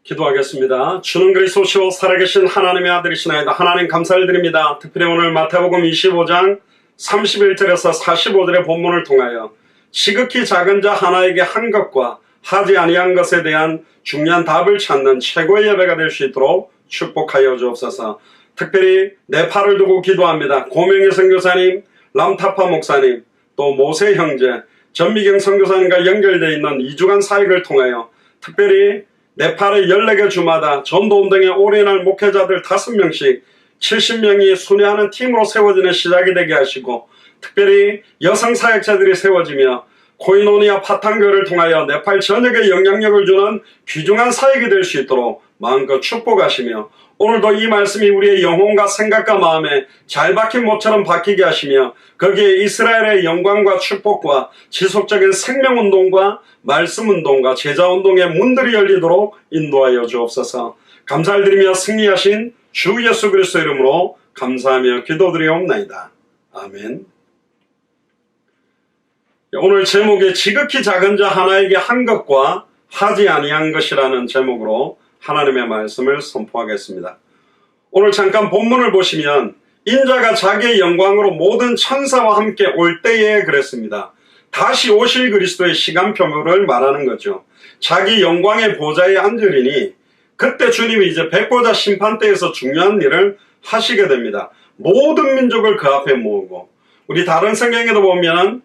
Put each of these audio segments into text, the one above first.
기도하겠습니다. 주는 그리스도시요 살아계신 하나님의 아들이시나이다. 하나님 감사를 드립니다. 특별히 오늘 마태복음 25장 31절에서 45절의 본문을 통하여 지극히 작은 자 하나에게 한 것과 하지 아니한 것에 대한 중요한 답을 찾는 최고의 예배가 될 수 있도록 축복하여 주옵소서. 특별히 내 팔을 두고 기도합니다. 고명희 선교사님, 람타파 목사님, 또 모세 형제, 전미경 선교사님과 연결되어 있는 2주간 사역을 통하여 특별히 네팔의 14개 주마다 전도운동에 올인할 목회자들 5명씩 70명이 순회하는 팀으로 세워지는 시작이 되게 하시고, 특별히 여성 사역자들이 세워지며 코이노니아 파탄교를 통하여 네팔 전역에 영향력을 주는 귀중한 사역이 될 수 있도록 마음껏 축복하시며, 오늘도 이 말씀이 우리의 영혼과 생각과 마음에 잘 박힌 못처럼 박히게 하시며, 거기에 이스라엘의 영광과 축복과 지속적인 생명운동과 말씀운동과 제자운동의 문들이 열리도록 인도하여 주옵소서. 감사를 드리며 승리하신 주 예수 그리스도 이름으로 감사하며 기도드리옵나이다. 아멘. 오늘 제목이 지극히 작은 자 하나에게 한 것과 하지 아니한 것이라는 제목으로 하나님의 말씀을 선포하겠습니다. 오늘 잠깐 본문을 보시면 인자가 자기의 영광으로 모든 천사와 함께 올 때에 그랬습니다. 다시 오실 그리스도의 시간표를 말하는 거죠. 자기 영광의 보좌에 앉으리니 그때 주님이 이제 백보자 심판대에서 중요한 일을 하시게 됩니다. 모든 민족을 그 앞에 모으고, 우리 다른 성경에도 보면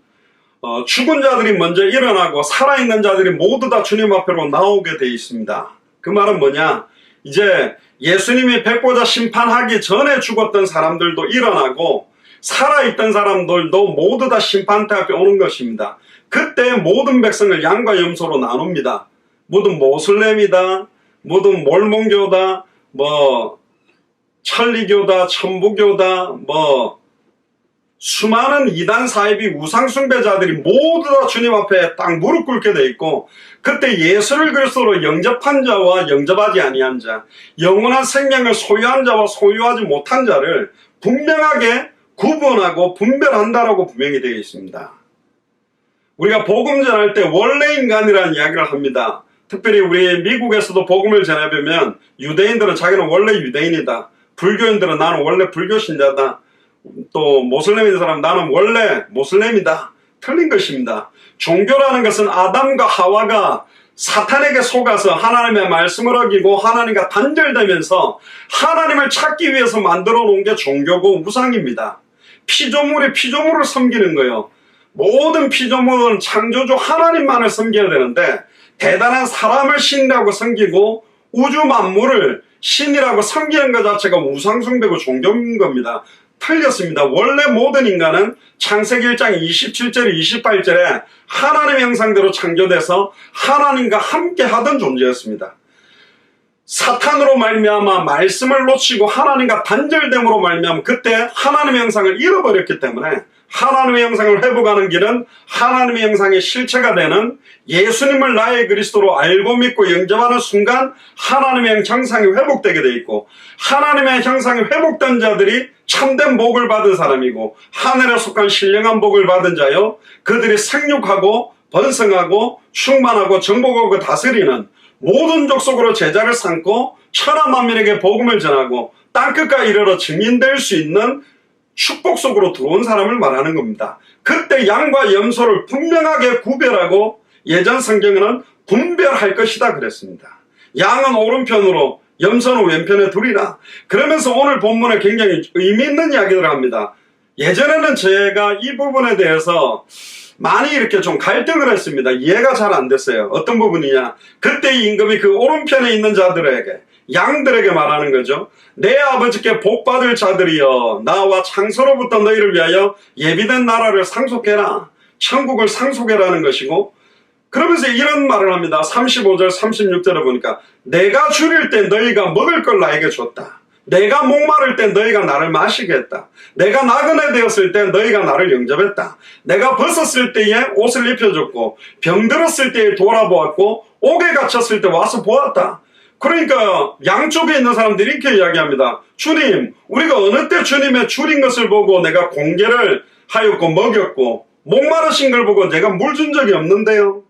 죽은 자들이 먼저 일어나고 살아있는 자들이 모두 다 주님 앞으로 나오게 되어 있습니다. 그 말은 뭐냐? 이제 예수님이 백보자 심판하기 전에 죽었던 사람들도 일어나고 살아있던 사람들도 모두 다 심판대 앞에 오는 것입니다. 그때 모든 백성을 양과 염소로 나눕니다. 모든 모슬렘이다, 모든 몰몬교다, 천리교다, 천부교다, 수많은 이단 사이비 우상숭배자들이 모두 다 주님 앞에 딱 무릎 꿇게 돼 있고, 그때 예수를 그리스도로 영접한 자와 영접하지 아니한 자, 영원한 생명을 소유한 자와 소유하지 못한 자를 분명하게 구분하고 분별한다라고 분명히 되어 있습니다. 우리가 복음 전할 때 원래 인간이라는 이야기를 합니다. 특별히 우리 미국에서도 복음을 전해보면 유대인들은 자기는 원래 유대인이다, 불교인들은 나는 원래 불교 신자다, 또 모슬렘인 사람 나는 원래 모슬렘이다. 틀린 것입니다. 종교라는 것은 아담과 하와가 사탄에게 속아서 하나님의 말씀을 어기고 하나님과 단절되면서 하나님을 찾기 위해서 만들어 놓은 게 종교고 우상입니다. 피조물이 피조물을 섬기는 거예요. 모든 피조물은 창조주 하나님만을 섬겨야 되는데, 대단한 사람을 신이라고 섬기고 우주 만물을 신이라고 섬기는 것 자체가 우상숭배고 종교인 겁니다. 틀렸습니다. 원래 모든 인간은 창세기 1장 27절 28절에 하나님의 형상대로 창조돼서 하나님과 함께 하던 존재였습니다. 사탄으로 말미암아 말씀을 놓치고 하나님과 단절됨으로 말미암아 그때 하나님의 형상을 잃어버렸기 때문에, 하나님의 형상을 회복하는 길은 하나님의 형상의 실체가 되는 예수님을 나의 그리스도로 알고 믿고 영접하는 순간 하나님의 형상이 회복되게 돼 있고, 하나님의 형상이 회복된 자들이 참된 복을 받은 사람이고 하늘에 속한 신령한 복을 받은 자요, 그들이 생육하고 번성하고 충만하고 정복하고 다스리는 모든 족속으로 제자를 삼고 천하 만민에게 복음을 전하고 땅끝까지 이르러 증인될 수 있는 축복 속으로 들어온 사람을 말하는 겁니다. 그때 양과 염소를 분명하게 구별하고, 예전 성경에는 분별할 것이다 그랬습니다. 양은 오른편으로 염소는 왼편에 두리라. 그러면서 오늘 본문에 굉장히 의미 있는 이야기를 합니다. 예전에는 제가 이 부분에 대해서 많이 이렇게 좀 갈등을 했습니다. 이해가 잘 안 됐어요. 어떤 부분이냐? 그때 이 임금이 그 오른편에 있는 자들에게, 양들에게 말하는 거죠. 내 아버지께 복받을 자들이여, 나와 창세로부터 너희를 위하여 예비된 나라를 상속해라, 천국을 상속해라는 것이고, 그러면서 이런 말을 합니다. 35절 36절에 보니까 내가 줄일 때 너희가 먹을 걸 나에게 줬다. 내가 목마를 때 너희가 나를 마시게 했다. 내가 나그네 되었을 때 너희가 나를 영접했다. 내가 벗었을 때에 옷을 입혀줬고 병들었을 때에 돌아보았고 옥에 갇혔을 때 와서 보았다. 그러니까 양쪽에 있는 사람들이 이렇게 이야기합니다. 주님, 우리가 어느 때 주님의 줄인 것을 보고 내가 공개를 하였고 먹였고 목마르신 걸 보고 내가 물 준 적이 없는데요.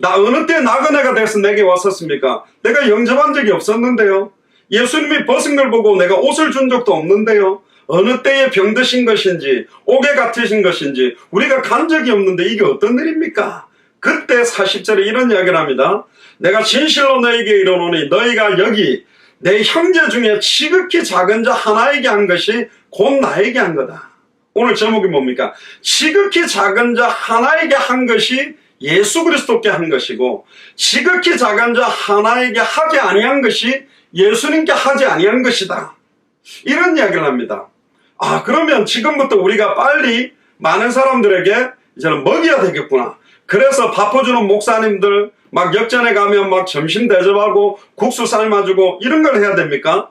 나 어느 때 나그네가 돼서 내게 왔었습니까? 내가 영접한 적이 없었는데요. 예수님이 벗은 걸 보고 내가 옷을 준 적도 없는데요. 어느 때에 병드신 것인지 옥에 갇히신 것인지 우리가 간 적이 없는데 이게 어떤 일입니까? 그때 40절에 이런 이야기를 합니다. 내가 진실로 너에게 이르노니 너희가 여기 내 형제 중에 지극히 작은 자 하나에게 한 것이 곧 나에게 한 거다. 오늘 제목이 뭡니까? 지극히 작은 자 하나에게 한 것이 예수 그리스도께 한 것이고 지극히 작은 자 하나에게 하지 아니한 것이 예수님께 하지 아니한 것이다. 이런 이야기를 합니다. 그러면 지금부터 우리가 빨리 많은 사람들에게 이제는 먹여야 되겠구나. 그래서 바꿔주는 목사님들 막 역전에 가면 막 점심 대접하고 국수 삶아주고 이런 걸 해야 됩니까?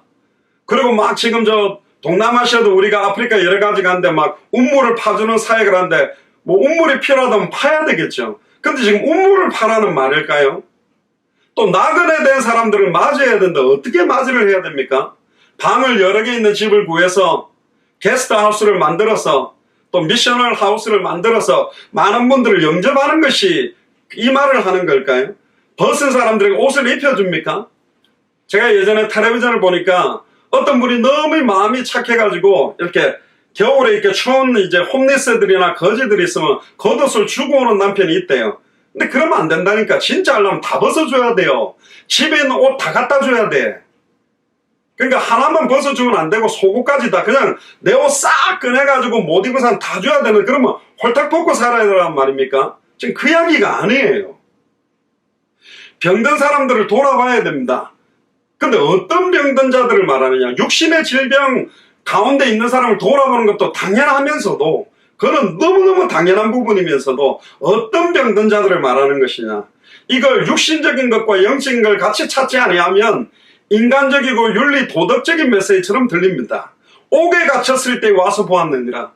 그리고 막 지금 저 동남아시아도 우리가 아프리카 여러 가지 가는데 막 운물을 파주는 사역을 하는데 뭐 운물이 필요하다면 파야 되겠죠. 근데 지금 운물을 파라는 말일까요? 또 나그네 된 사람들을 맞이해야 되는데 어떻게 맞이를 해야 됩니까? 방을 여러 개 있는 집을 구해서 게스트하우스를 만들어서 또 미셔널 하우스를 만들어서 많은 분들을 영접하는 것이 이 말을 하는 걸까요? 벗은 사람들에게 옷을 입혀줍니까? 제가 예전에 텔레비전을 보니까 어떤 분이 너무 마음이 착해가지고 이렇게 겨울에 이렇게 추운 이제 홈리스들이나 거지들이 있으면 겉옷을 주고 오는 남편이 있대요. 근데 그러면 안 된다니까. 진짜 하려면 다 벗어줘야 돼요. 집에 있는 옷 다 갖다 줘야 돼. 그러니까 하나만 벗어주면 안 되고 속옷까지 다 그냥 내 옷 싹 꺼내가지고 못 입은 사람 다 줘야 되는 그러면 홀딱 벗고 살아야 되란 말입니까? 지금 그 이야기가 아니에요. 병든 사람들을 돌아봐야 됩니다. 근데 어떤 병든 자들을 말하느냐? 육신의 질병 가운데 있는 사람을 돌아보는 것도 당연하면서도 그건 너무너무 당연한 부분이면서도 어떤 병든 자들을 말하는 것이냐? 이걸 육신적인 것과 영적인 걸 같이 찾지 아니하면 인간적이고 윤리 도덕적인 메시지처럼 들립니다. 옥에 갇혔을 때 와서 보았느니라.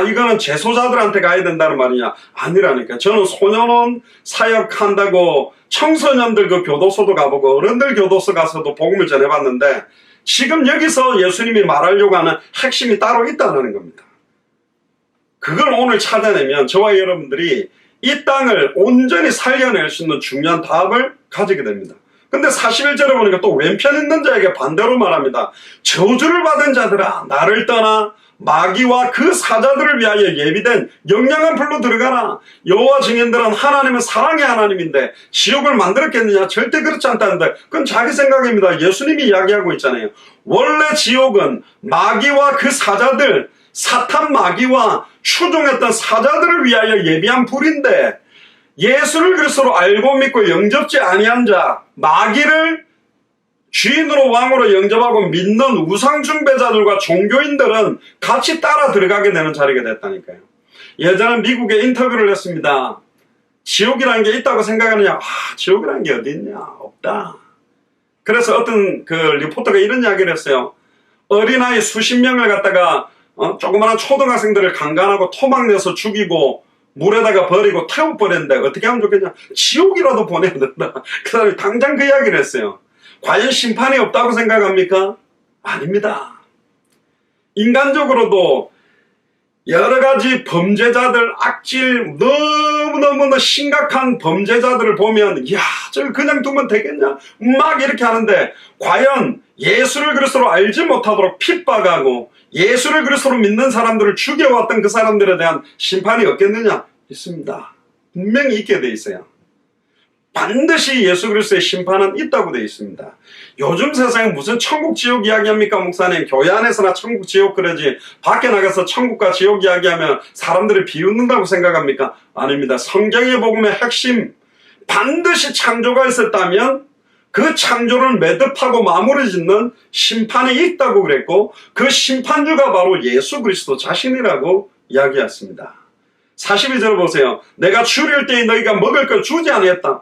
이거는 재소자들한테 가야 된다는 말이냐? 아니라니까. 저는 소년원 사역한다고 청소년들 그 교도소도 가보고 어른들 교도소 가서도 복음을 전해봤는데 지금 여기서 예수님이 말하려고 하는 핵심이 따로 있다는 겁니다. 그걸 오늘 찾아내면 저와 여러분들이 이 땅을 온전히 살려낼 수 있는 중요한 답을 가지게 됩니다. 근데 41절에 보니까 또 왼편 있는 자에게 반대로 말합니다. 저주를 받은 자들아 나를 떠나 마귀와 그 사자들을 위하여 예비된 영영한 불로 들어가라. 여호와 증인들은 하나님은 사랑의 하나님인데 지옥을 만들었겠느냐? 절대 그렇지 않다는데 그건 자기 생각입니다. 예수님이 이야기하고 있잖아요. 원래 지옥은 마귀와 그 사자들, 사탄 마귀와 추종했던 사자들을 위하여 예비한 불인데 예수를 그리스도로 알고 믿고 영접지 아니한 자, 마귀를 주인으로 왕으로 영접하고 믿는 우상숭배자들과 종교인들은 같이 따라 들어가게 되는 자리가 됐다니까요. 예전에 미국에 인터뷰를 했습니다. 지옥이라는 게 있다고 생각하느냐? 지옥이라는 게 어디 있냐? 없다. 그래서 어떤 그 리포터가 이런 이야기를 했어요. 어린아이 수십 명을 갖다가 조그마한 초등학생들을 강간하고 토막내서 죽이고 물에다가 버리고 태워버렸는데 어떻게 하면 좋겠냐? 지옥이라도 보내야 된다. 그 사람이 당장 그 이야기를 했어요. 과연 심판이 없다고 생각합니까? 아닙니다. 인간적으로도 여러 가지 범죄자들, 악질, 너무너무 심각한 범죄자들을 보면 저걸 그냥 두면 되겠냐? 막 이렇게 하는데 과연 예수를 그리스도로 알지 못하도록 핍박하고 예수를 그리스도로 믿는 사람들을 죽여왔던 그 사람들에 대한 심판이 없겠느냐? 있습니다. 분명히 있게 돼 있어요. 반드시 예수 그리스도의 심판은 있다고 되어 있습니다. 요즘 세상에 무슨 천국 지옥 이야기합니까 목사님? 교회 안에서나 천국 지옥 그러지 밖에 나가서 천국과 지옥 이야기하면 사람들이 비웃는다고 생각합니까? 아닙니다. 성경의 복음의 핵심, 반드시 창조가 있었다면 그 창조를 매듭하고 마무리 짓는 심판이 있다고 그랬고 그 심판주가 바로 예수 그리스도 자신이라고 이야기했습니다. 42절 보세요. 내가 추릴 때에 너희가 먹을 걸 주지 아니했다.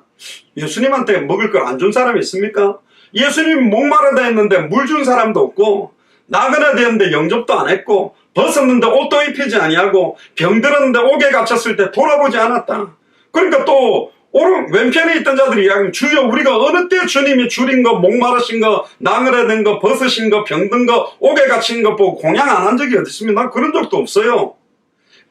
예수님한테 먹을 걸 안 준 사람이 있습니까? 예수님 목마르다 했는데 물 준 사람도 없고 나그네 되었는데 영접도 안 했고 벗었는데 옷도 입히지 아니하고 병들었는데 옥에 갇혔을 때 돌아보지 않았다. 그러니까 또 오른 왼편에 있던 자들이 이야기하면 주여 우리가 어느 때 주님이 줄인 거 목마르신 거 나그네 된 거 벗으신 거 병든 거 옥에 갇힌 거 보고 공양 안 한 적이 어디 있습니까? 난 그런 적도 없어요.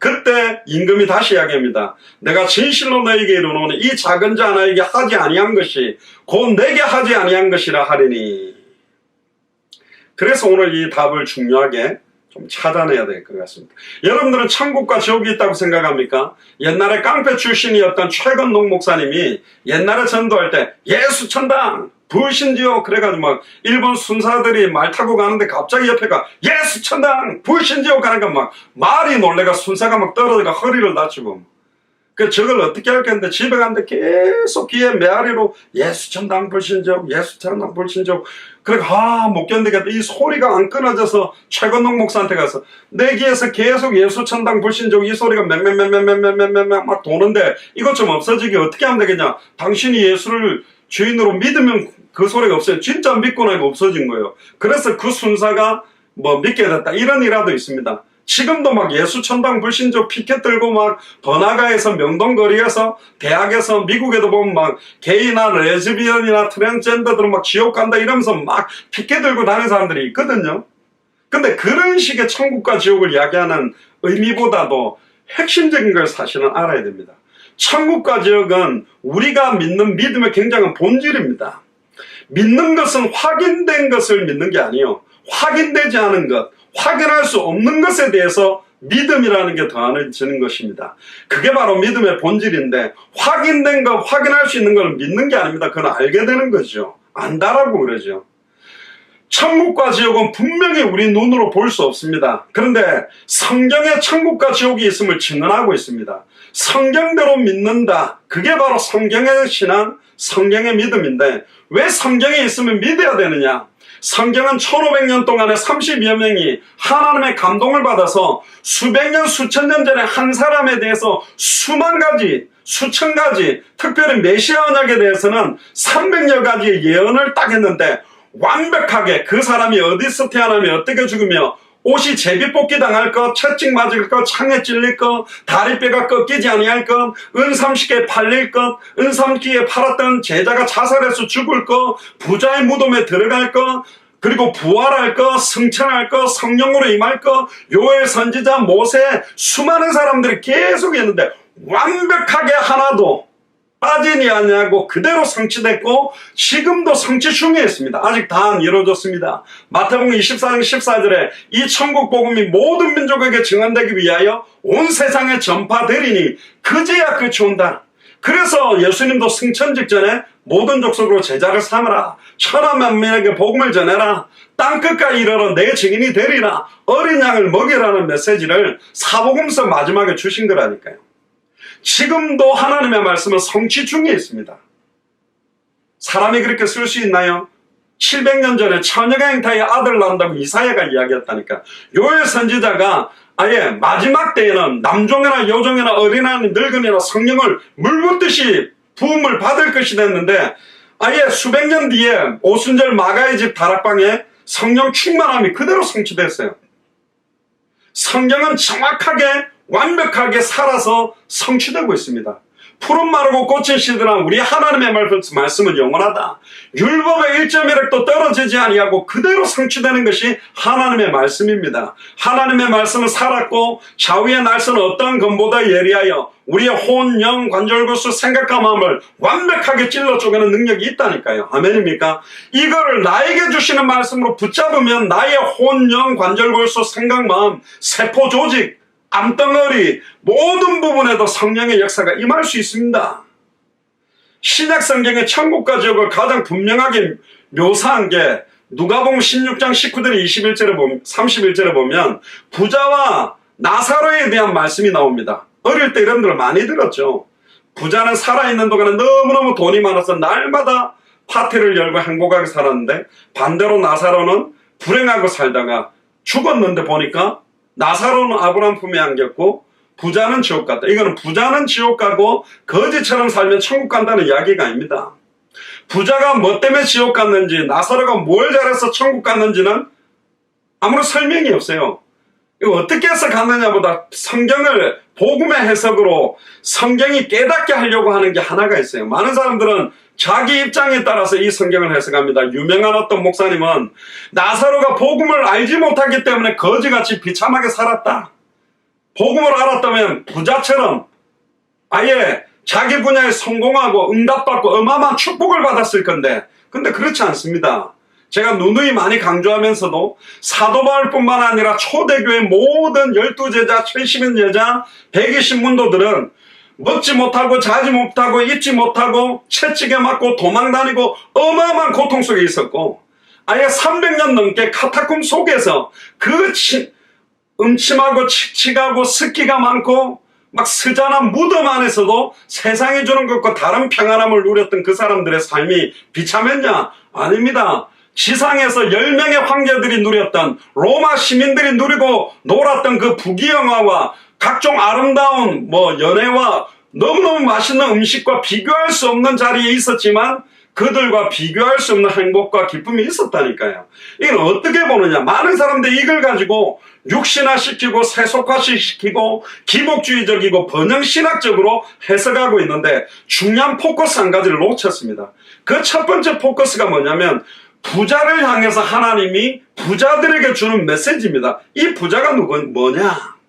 그때 임금이 다시 이야기합니다. 내가 진실로 너에게 이르노니 이 작은 자 하나에게 하지 아니한 것이 곧 내게 하지 아니한 것이라 하리니. 그래서 오늘 이 답을 중요하게 좀 찾아내야 될 것 같습니다. 여러분들은 천국과 지옥이 있다고 생각합니까? 옛날에 깡패 출신이었던 최건동 목사님이 옛날에 전도할 때 예수 천당 불신지옥 그래가지고 막 일본 순사들이 말 타고 가는데 갑자기 옆에가 예수 천당 불신지옥 가니까 막 말이 놀래가 순사가 막 떨어져가 허리를 다치고. 그 저걸 어떻게 할 건데 집에 갔는데 계속 귀에 메아리로 예수 천당 불신지옥 예수 천당 불신지옥. 그래 못 견디겠다. 이 소리가 안 끊어져서 최건동 목사한테 가서 내 귀에서 계속 예수 천당 불신지옥 이 소리가 맹맹맹맹맹맹맹맹 막 도는데 이것 좀 없어지게 어떻게 하면 되겠냐. 당신이 예수를 주인으로 믿으면 그 소리가 없어요. 진짜 믿고 나니까 없어진 거예요. 그래서 그 순사가 뭐 믿게 됐다 이런 일화도 있습니다. 지금도 막 예수 천당 불신족 피켓 들고 막 번화가에서 명동거리에서 대학에서 미국에도 보면 막 게이나 레즈비언이나 트랜스젠더들은 막 지옥 간다 이러면서 막 피켓 들고 다니는 사람들이 있거든요. 근데 그런 식의 천국과 지옥을 이야기하는 의미보다도 핵심적인 걸 사실은 알아야 됩니다. 천국과 지옥은 우리가 믿는 믿음의 굉장한 본질입니다. 믿는 것은 확인된 것을 믿는 게 아니에요. 확인되지 않은 것, 확인할 수 없는 것에 대해서 믿음이라는 게 더해지는 것입니다. 그게 바로 믿음의 본질인데 확인된 것, 확인할 수 있는 걸 믿는 게 아닙니다. 그건 알게 되는 거죠. 안다라고 그러죠. 천국과 지옥은 분명히 우리 눈으로 볼 수 없습니다. 그런데 성경에 천국과 지옥이 있음을 증언하고 있습니다. 성경대로 믿는다. 그게 바로 성경의 신앙, 성경의 믿음인데 왜 성경에 있으면 믿어야 되느냐? 성경은 1500년 동안에 30여 명이 하나님의 감동을 받아서 수백 년, 수천 년 전에 한 사람에 대해서 수만 가지, 수천 가지, 특별히 메시아 언약에 대해서는 300여 가지의 예언을 딱 했는데 완벽하게 그 사람이 어디서 태어나며 어떻게 죽으며 옷이 제비뽑기 당할 것, 채찍 맞을 것, 창에 찔릴 것, 다리뼈가 꺾이지 아니할 것, 은삼식에 팔릴 것, 은삼기에 팔았던 제자가 자살해서 죽을 것, 부자의 무덤에 들어갈 것, 그리고 부활할 것, 승천할 것, 성령으로 임할 것, 요엘 선지자, 모세, 수많은 사람들이 계속 했는데 완벽하게 하나도 빠지니 않냐고 그대로 성취됐고 지금도 성취 중에 있습니다. 아직 다 안 이루어졌습니다. 마태복음 24장 14절에 이 천국 복음이 모든 민족에게 증언되기 위하여 온 세상에 전파되리니 그제야 끝이 온다. 그래서 예수님도 승천 직전에 모든 족속으로 제자를 삼으라. 천하 만민에게 복음을 전해라. 땅끝까지 이르러 내 증인이 되리라. 어린 양을 먹이라는 메시지를 사복음서 마지막에 주신 거라니까요. 지금도 하나님의 말씀은 성취 중에 있습니다. 사람이 그렇게 쓸 수 있나요? 700년 전에 처녀가 잉타의 아들 낳는다고 이사야가 이야기했다니까. 요엘 선지자가 아예 마지막 때에는 남종이나 여종이나 어린아이 늙은이나 성령을 물붓듯이 부음을 받을 것이 됐는데 아예 수백 년 뒤에 오순절 마가의 집 다락방에 성령 충만함이 그대로 성취됐어요. 성경은 정확하게 완벽하게 살아서 성취되고 있습니다. 푸른 마르고 꽃은 시들한 우리 하나님의 말씀은 영원하다. 율법의 1.1획도 떨어지지 아니하고 그대로 성취되는 것이 하나님의 말씀입니다. 하나님의 말씀은 살았고 좌우의 날선은 어떠한 검보다 예리하여 우리의 혼, 영, 관절골수, 생각과 마음을 완벽하게 찔러 쪼개는 능력이 있다니까요. 아멘입니까? 이거를 나에게 주시는 말씀으로 붙잡으면 나의 혼, 영, 관절골수, 생각, 마음, 세포 조직, 암덩어리 모든 부분에도 성령의 역사가 임할 수 있습니다. 신약 성경의 천국과 지옥을 가장 분명하게 묘사한 게 누가복음 16장 19절 31절에 보면 부자와 나사로에 대한 말씀이 나옵니다. 어릴 때 여러분들 많이 들었죠. 부자는 살아있는 동안에 너무너무 돈이 많아서 날마다 파티를 열고 행복하게 살았는데 반대로 나사로는 불행하고 살다가 죽었는데 보니까 나사로는 아브라함 품에 안겼고 부자는 지옥 갔다. 이거는 부자는 지옥 가고 거지처럼 살면 천국 간다는 이야기가 아닙니다. 부자가 뭐 때문에 지옥 갔는지 나사로가 뭘 잘해서 천국 갔는지는 아무런 설명이 없어요. 이거 어떻게 해서 갔느냐보다 성경을 복음의 해석으로 성경이 깨닫게 하려고 하는 게 하나가 있어요. 많은 사람들은 자기 입장에 따라서 이 성경을 해석합니다. 유명한 어떤 목사님은 나사로가 복음을 알지 못하기 때문에 거지같이 비참하게 살았다. 복음을 알았다면 부자처럼 아예 자기 분야에 성공하고 응답받고 어마어마한 축복을 받았을 건데, 근데 그렇지 않습니다. 제가 누누이 많이 강조하면서도 사도 바울뿐만 아니라 초대교회 모든 12제자, 70인 제자, 120문도들은 먹지 못하고 자지 못하고 입지 못하고 채찍에 맞고 도망다니고 어마어마한 고통 속에 있었고, 아예 300년 넘게 카타콤 속에서 그 음침하고 칙칙하고 습기가 많고 막 스잔한 무덤 안에서도 세상이 주는 것과 다른 평안함을 누렸던 그 사람들의 삶이 비참했냐? 아닙니다. 지상에서 10명의 황제들이 누렸던, 로마 시민들이 누리고 놀았던 그 부귀영화와 각종 아름다운 연애와 너무너무 맛있는 음식과 비교할 수 없는 자리에 있었지만 그들과 비교할 수 없는 행복과 기쁨이 있었다니까요. 이걸 어떻게 보느냐? 많은 사람들이 이걸 가지고 육신화시키고 세속화시키고 기복주의적이고 번영신학적으로 해석하고 있는데, 중요한 포커스 한 가지를 놓쳤습니다. 그 첫 번째 포커스가 뭐냐면 부자를 향해서 하나님이 부자들에게 주는 메시지입니다. 이 부자가 뭐냐?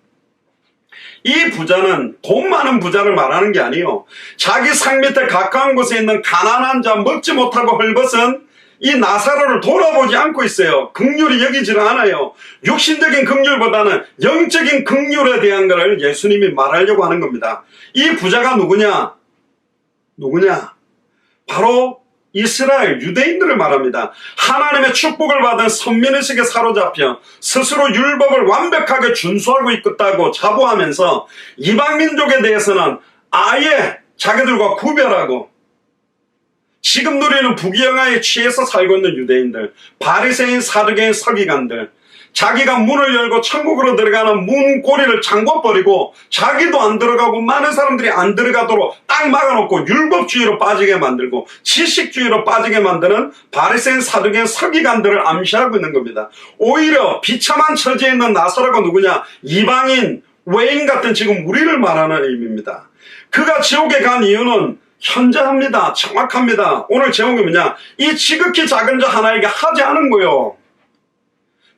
이 부자는 돈 많은 부자를 말하는 게 아니에요. 자기 상 밑에 가까운 곳에 있는 가난한 자, 먹지 못하고 헐벗은 이 나사로를 돌아보지 않고 있어요. 긍휼이 여기지를 않아요. 육신적인 긍휼보다는 영적인 긍휼에 대한 것을 예수님이 말하려고 하는 겁니다. 이 부자가 누구냐? 바로 이스라엘 유대인들을 말합니다. 하나님의 축복을 받은 선민의식에 사로잡혀 스스로 율법을 완벽하게 준수하고 있다고 자부하면서 이방 민족에 대해서는 아예 자기들과 구별하고 지금 누리는 부귀영화에 취해서 살고 있는 유대인들, 바리새인, 사두개인, 서기관들, 자기가 문을 열고 천국으로 들어가는 문고리를 잠궈버리고 자기도 안 들어가고 많은 사람들이 안 들어가도록 딱 막아놓고 율법주의로 빠지게 만들고 지식주의로 빠지게 만드는 바리새인, 사두개인, 서기관들을 암시하고 있는 겁니다. 오히려 비참한 처지에 있는 나사로가 누구냐? 이방인, 외인 같은 지금 우리를 말하는 의미입니다. 그가 지옥에 간 이유는 현저합니다. 정확합니다. 오늘 제목이 뭐냐? 이 지극히 작은 자 하나에게 하지 않은 거요.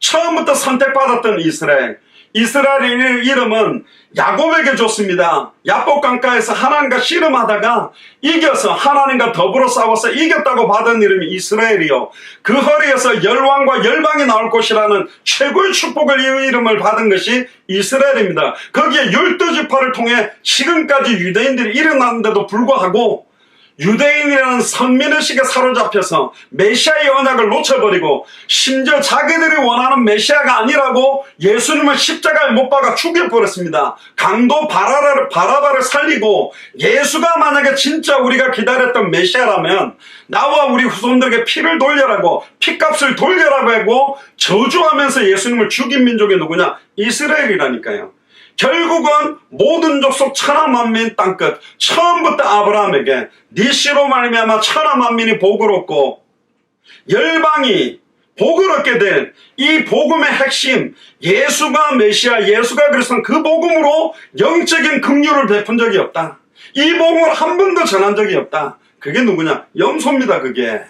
처음부터 선택받았던 이스라엘의 이름은 야곱에게 줬습니다. 야복 강가에서 하나님과 씨름하다가 이겨서 하나님과 더불어 싸워서 이겼다고 받은 이름이 이스라엘이요. 그 허리에서 열왕과 열방이 나올 것이라는 최고의 축복을 이름을 받은 것이 이스라엘입니다. 거기에 12지파를 통해 지금까지 유대인들이 일어났는데도 불구하고 유대인이라는 선민의식에 사로잡혀서 메시아의 언약을 놓쳐버리고 심지어 자기들이 원하는 메시아가 아니라고 예수님을 십자가에 못 박아 죽여버렸습니다. 강도 바라바를 살리고 예수가 만약에 진짜 우리가 기다렸던 메시아라면 나와 우리 후손들에게 피를 돌려라고, 피값을 돌려라고 하고 저주하면서 예수님을 죽인 민족이 누구냐? 이스라엘이라니까요. 결국은 모든 족속 천하만민 땅끝, 처음부터 아브라함에게 네 씨로 말미암아 천하만민이 복을 얻고 열방이 복을 얻게 될 이 복음의 핵심, 예수가 메시아, 예수가 그리스도, 그 복음으로 영적인 긍휼을 베푼 적이 없다. 이 복음을 한 번도 전한 적이 없다. 그게 누구냐? 염소입니다. 그게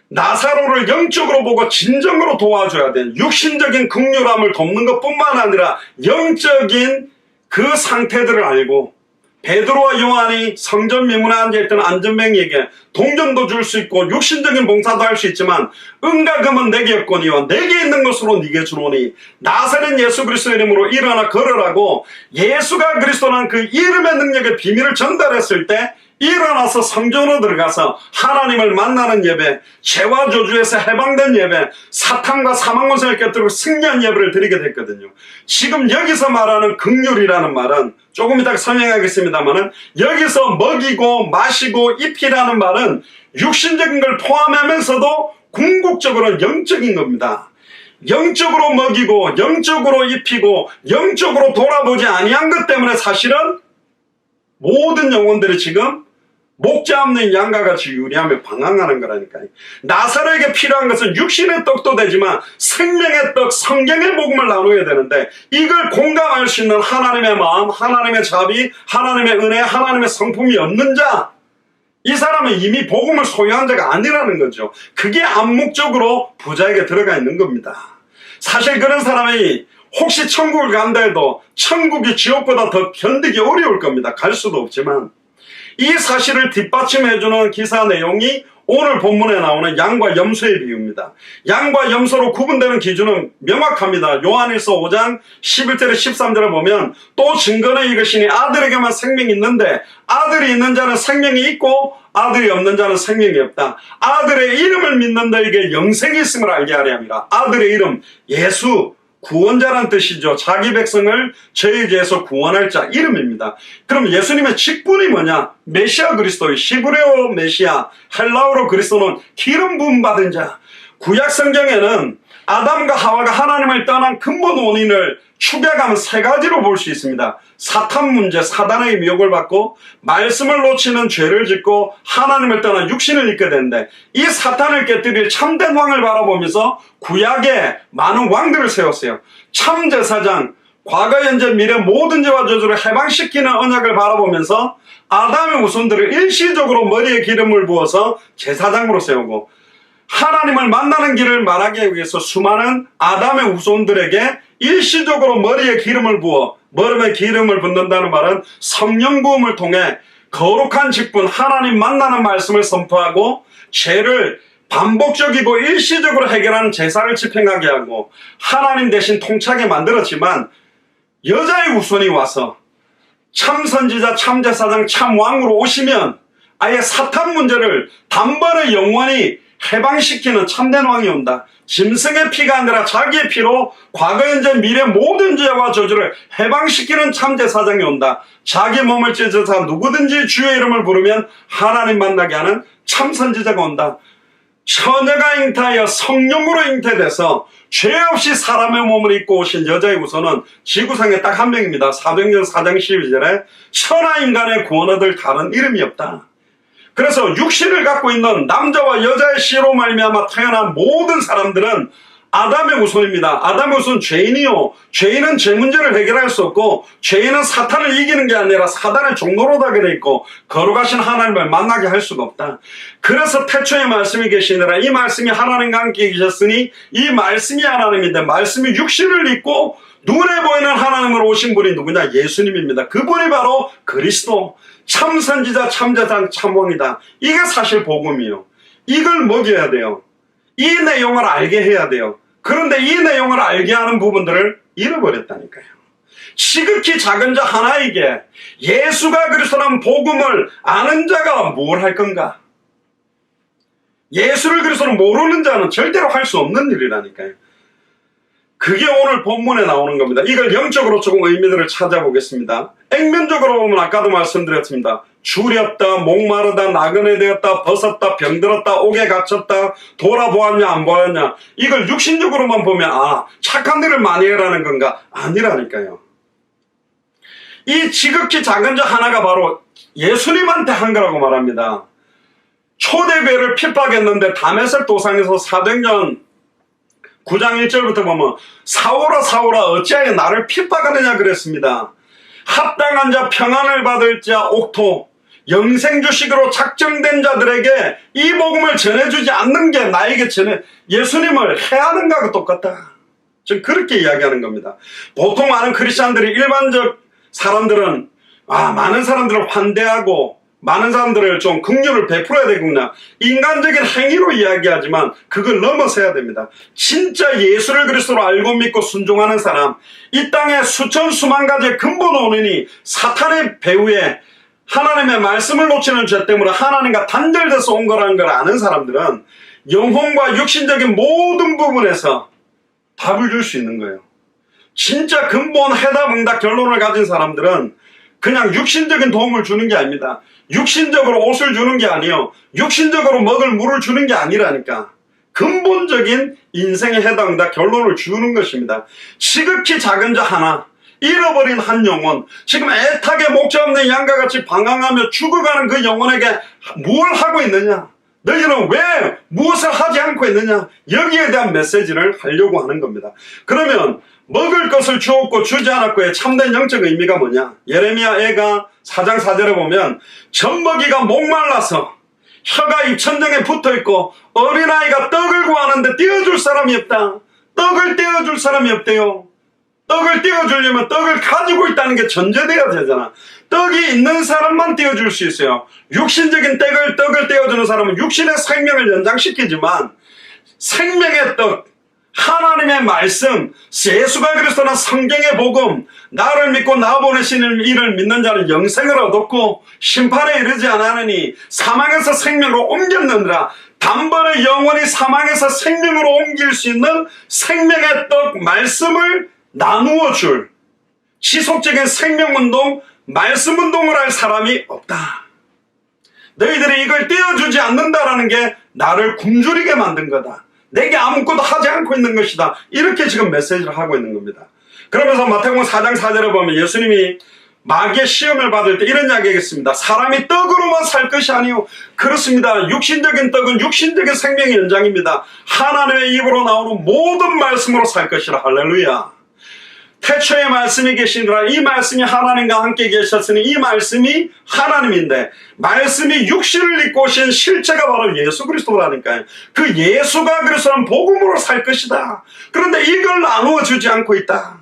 나사로를 영적으로 보고 진정으로 도와줘야 돼. 육신적인 긍휼함을 돕는 것뿐만 아니라 영적인 그 상태들을 알고, 베드로와 요한이 성전 미문에 앉아있던 안전뱅이에게 동전도 줄 수 있고 육신적인 봉사도 할 수 있지만 은과 금은 내게 없거니와 내게 있는 것으로 네게 주노니 나사렛 예수 그리스도의 이름으로 일어나 걸으라고, 예수가 그리스도라는 그 이름의 능력의 비밀을 전달했을 때 일어나서 성전으로 들어가서 하나님을 만나는 예배, 죄와 저주에서 해방된 예배, 사탄과 사망권세를 깨뜨리고 승리한 예배를 드리게 됐거든요. 지금 여기서 말하는 긍휼이라는 말은 조금 이따 설명하겠습니다만은, 여기서 먹이고 마시고 입히라는 말은 육신적인 걸 포함하면서도 궁극적으로는 영적인 겁니다. 영적으로 먹이고 영적으로 입히고 영적으로 돌아보지 아니한 것 때문에 사실은 모든 영혼들이 지금 목자 없는 양과 같이 유리하며 방황하는 거라니까요. 나사로에게 필요한 것은 육신의 떡도 되지만 생명의 떡, 성경의 복음을 나눠야 되는데, 이걸 공감할 수 있는 하나님의 마음, 하나님의 자비, 하나님의 은혜, 하나님의 성품이 없는 자, 이 사람은 이미 복음을 소유한 자가 아니라는 거죠. 그게 암묵적으로 부자에게 들어가 있는 겁니다. 사실 그런 사람이 혹시 천국을 간다 해도 천국이 지옥보다 더 견디기 어려울 겁니다. 갈 수도 없지만 이 사실을 뒷받침해주는 기사 내용이 오늘 본문에 나오는 양과 염소의 비유입니다. 양과 염소로 구분되는 기준은 명확합니다. 요한일서 5장 11절에 13절을 보면 또 증거는 이것이니 아들에게만 생명이 있는데 아들이 있는 자는 생명이 있고 아들이 없는 자는 생명이 없다. 아들의 이름을 믿는 너에게 영생이 있음을 알게 하려 함이라. 아들의 이름 예수, 구원자란 뜻이죠. 자기 백성을 죄에게서 구원할 자 이름입니다. 그럼 예수님의 직분이 뭐냐? 메시아 그리스도의 시브레어 메시아, 헬라어로 그리스도는 기름 부음 받은 자. 구약 성경에는 아담과 하와가 하나님을 떠난 근본 원인을 축약하면 세 가지로 볼 수 있습니다. 사탄 문제, 사단의 미혹을 받고 말씀을 놓치는 죄를 짓고 하나님을 떠나 육신을 입게 되는데 이 사탄을 깨뜨릴 참된 왕을 바라보면서 구약에 많은 왕들을 세웠어요. 참제사장, 과거, 현재, 미래 모든 죄와 저주를 해방시키는 언약을 바라보면서 아담의 후손들을 일시적으로 머리에 기름을 부어서 제사장으로 세우고 하나님을 만나는 길을 말하기 위해서 수많은 아담의 후손들에게 일시적으로 머리에 기름을 부어, 머리에 기름을 붓는다는 말은 성령 부음을 통해 거룩한 직분, 하나님 만나는 말씀을 선포하고 죄를 반복적이고 일시적으로 해결하는 제사를 집행하게 하고 하나님 대신 통치하게 만들었지만 여자의 후손이 와서 참선지자, 참제사장, 참왕으로 오시면 아예 사탄 문제를 단번에 영원히 해방시키는 참된 왕이 온다. 짐승의 피가 아니라 자기의 피로 과거, 현재, 미래 모든 죄와 저주를 해방시키는 참제사장이 온다. 자기 몸을 찢어서 누구든지 주의 이름을 부르면 하나님 만나게 하는 참선지자가 온다. 처녀가 잉태하여 성령으로 잉태돼서 죄 없이 사람의 몸을 입고 오신 여자의 후손은 지구상에 딱 한 명입니다. 사도행전 4장 12절에 천하 인간의 구원 얻을 다른 이름이 없다. 그래서 육신을 갖고 있는 남자와 여자의 씨로 말미암아 태어난 모든 사람들은 아담의 후손입니다. 아담의 후손은 죄인이요. 죄인은 죄 문제를 해결할 수 없고 죄인은 사탄을 이기는 게 아니라 사단의 종로로 가게 돼 있고 거룩하신 하나님을 만나게 할 수가 없다. 그래서 태초에 말씀이 계시느라 이 말씀이 하나님과 함께 계셨으니 이 말씀이 하나님인데 말씀이 육신을 입고 눈에 보이는 하나님으로 오신 분이 누구냐? 예수님입니다. 그분이 바로 그리스도, 참선지자, 참제사장, 참왕이다. 이게 사실 복음이요. 이걸 먹여야 돼요. 이 내용을 알게 해야 돼요. 그런데 이 내용을 알게 하는 부분들을 잃어버렸다니까요. 지극히 작은 자 하나에게 예수가 그리스도라는 복음을 아는 자가 뭘 할 건가? 예수를 그리스도로 모르는 자는 절대로 할 수 없는 일이라니까요. 그게 오늘 본문에 나오는 겁니다. 이걸 영적으로 조금 의미들을 찾아보겠습니다. 액면적으로 보면 아까도 말씀드렸습니다. 줄였다, 목마르다, 나그네 되었다, 벗었다, 병들었다, 옥에 갇혔다, 돌아보았냐 안 보았냐. 이걸 육신적으로만 보면 착한 일을 많이 해라는 건가? 아니라니까요. 이 지극히 작은 자 하나가 바로 예수님한테 한 거라고 말합니다. 초대교회를 핍박했는데 다메섹 도상에서 사도행전 9장 1절부터 보면 사울아 사울아 어찌하여 나를 핍박하느냐 그랬습니다. 합당한 자, 평안을 받을 자, 옥토, 영생주식으로 작정된 자들에게 이 복음을 전해주지 않는 게 나에게 예수님을 해하는 거하고 똑같다. 좀 그렇게 이야기하는 겁니다. 보통 많은 크리스찬들이 일반적 사람들은 많은 사람들을 환대하고 많은 사람들을 좀 긍휼을 베풀어야 되겠구나. 인간적인 행위로 이야기하지만 그걸 넘어서야 됩니다. 진짜 예수를 그리스도로 알고 믿고 순종하는 사람, 이 땅에 수천 수만 가지의 근본 원인이 사탄의 배후에 하나님의 말씀을 놓치는 죄 때문에 하나님과 단절돼서 온 거라는 걸 아는 사람들은 영혼과 육신적인 모든 부분에서 답을 줄 수 있는 거예요. 진짜 근본 해답 응답 결론을 가진 사람들은 그냥 육신적인 도움을 주는 게 아닙니다. 육신적으로 옷을 주는 게 아니에요. 육신적으로 먹을 물을 주는 게 아니라니까. 근본적인 인생의 해당과 결론을 주는 것입니다. 지극히 작은 자 하나, 잃어버린 한 영혼, 지금 애타게 목자 없는 양과 같이 방황하며 죽어가는 그 영혼에게 뭘 하고 있느냐? 너희는 왜 무엇을 하지 않고 있느냐? 여기에 대한 메시지를 하려고 하는 겁니다. 그러면 먹을 것을 주었고 주지 않았고의 참된 영적 의미가 뭐냐? 예레미야 애가 4장 4절에 보면 젖먹이가 목말라서 혀가 입천장에 붙어있고 어린아이가 떡을 구하는데 띄워줄 사람이 없다. 떡 떡을 떼어줄 사람이 없대요. 떡을 떼어주려면 떡을 가지고 있다는 게 전제돼야 되잖아. 떡이 있는 사람만 떼어줄 수 있어요. 육신적인 떡을 떼어주는 사람은 육신의 생명을 연장시키지만 생명의 떡, 하나님의 말씀, 예수가 그리스도나 성경의 복음, 나를 믿고 나 보내시는 이를 믿는 자는 영생을 얻었고 심판에 이르지 않으니 사망에서 생명으로 옮겼느니라. 단번에 영원히 사망에서 생명으로 옮길 수 있는 생명의 떡 말씀을 나누어 줄 지속적인 생명운동, 말씀운동을 할 사람이 없다. 너희들이 이걸 떼어주지 않는다라는 게 나를 굶주리게 만든 거다. 내게 아무것도 하지 않고 있는 것이다. 이렇게 지금 메시지를 하고 있는 겁니다. 그러면서 마태복음 4장 4절에 보면 예수님이 마귀의 시험을 받을 때 이런 이야기 하겠습니다. 사람이 떡으로만 살 것이 아니요. 그렇습니다. 육신적인 떡은 육신적인 생명의 연장입니다. 하나님의 입으로 나오는 모든 말씀으로 살 것이라. 할렐루야. 태초에 말씀이 계시니라. 이 말씀이 하나님과 함께 계셨으니 이 말씀이 하나님인데 말씀이 육신을 입고 오신 실체가 바로 예수 그리스도라니까요. 그 예수가 그리스도는 복음으로 살 것이다. 그런데 이걸 나누어 주지 않고 있다.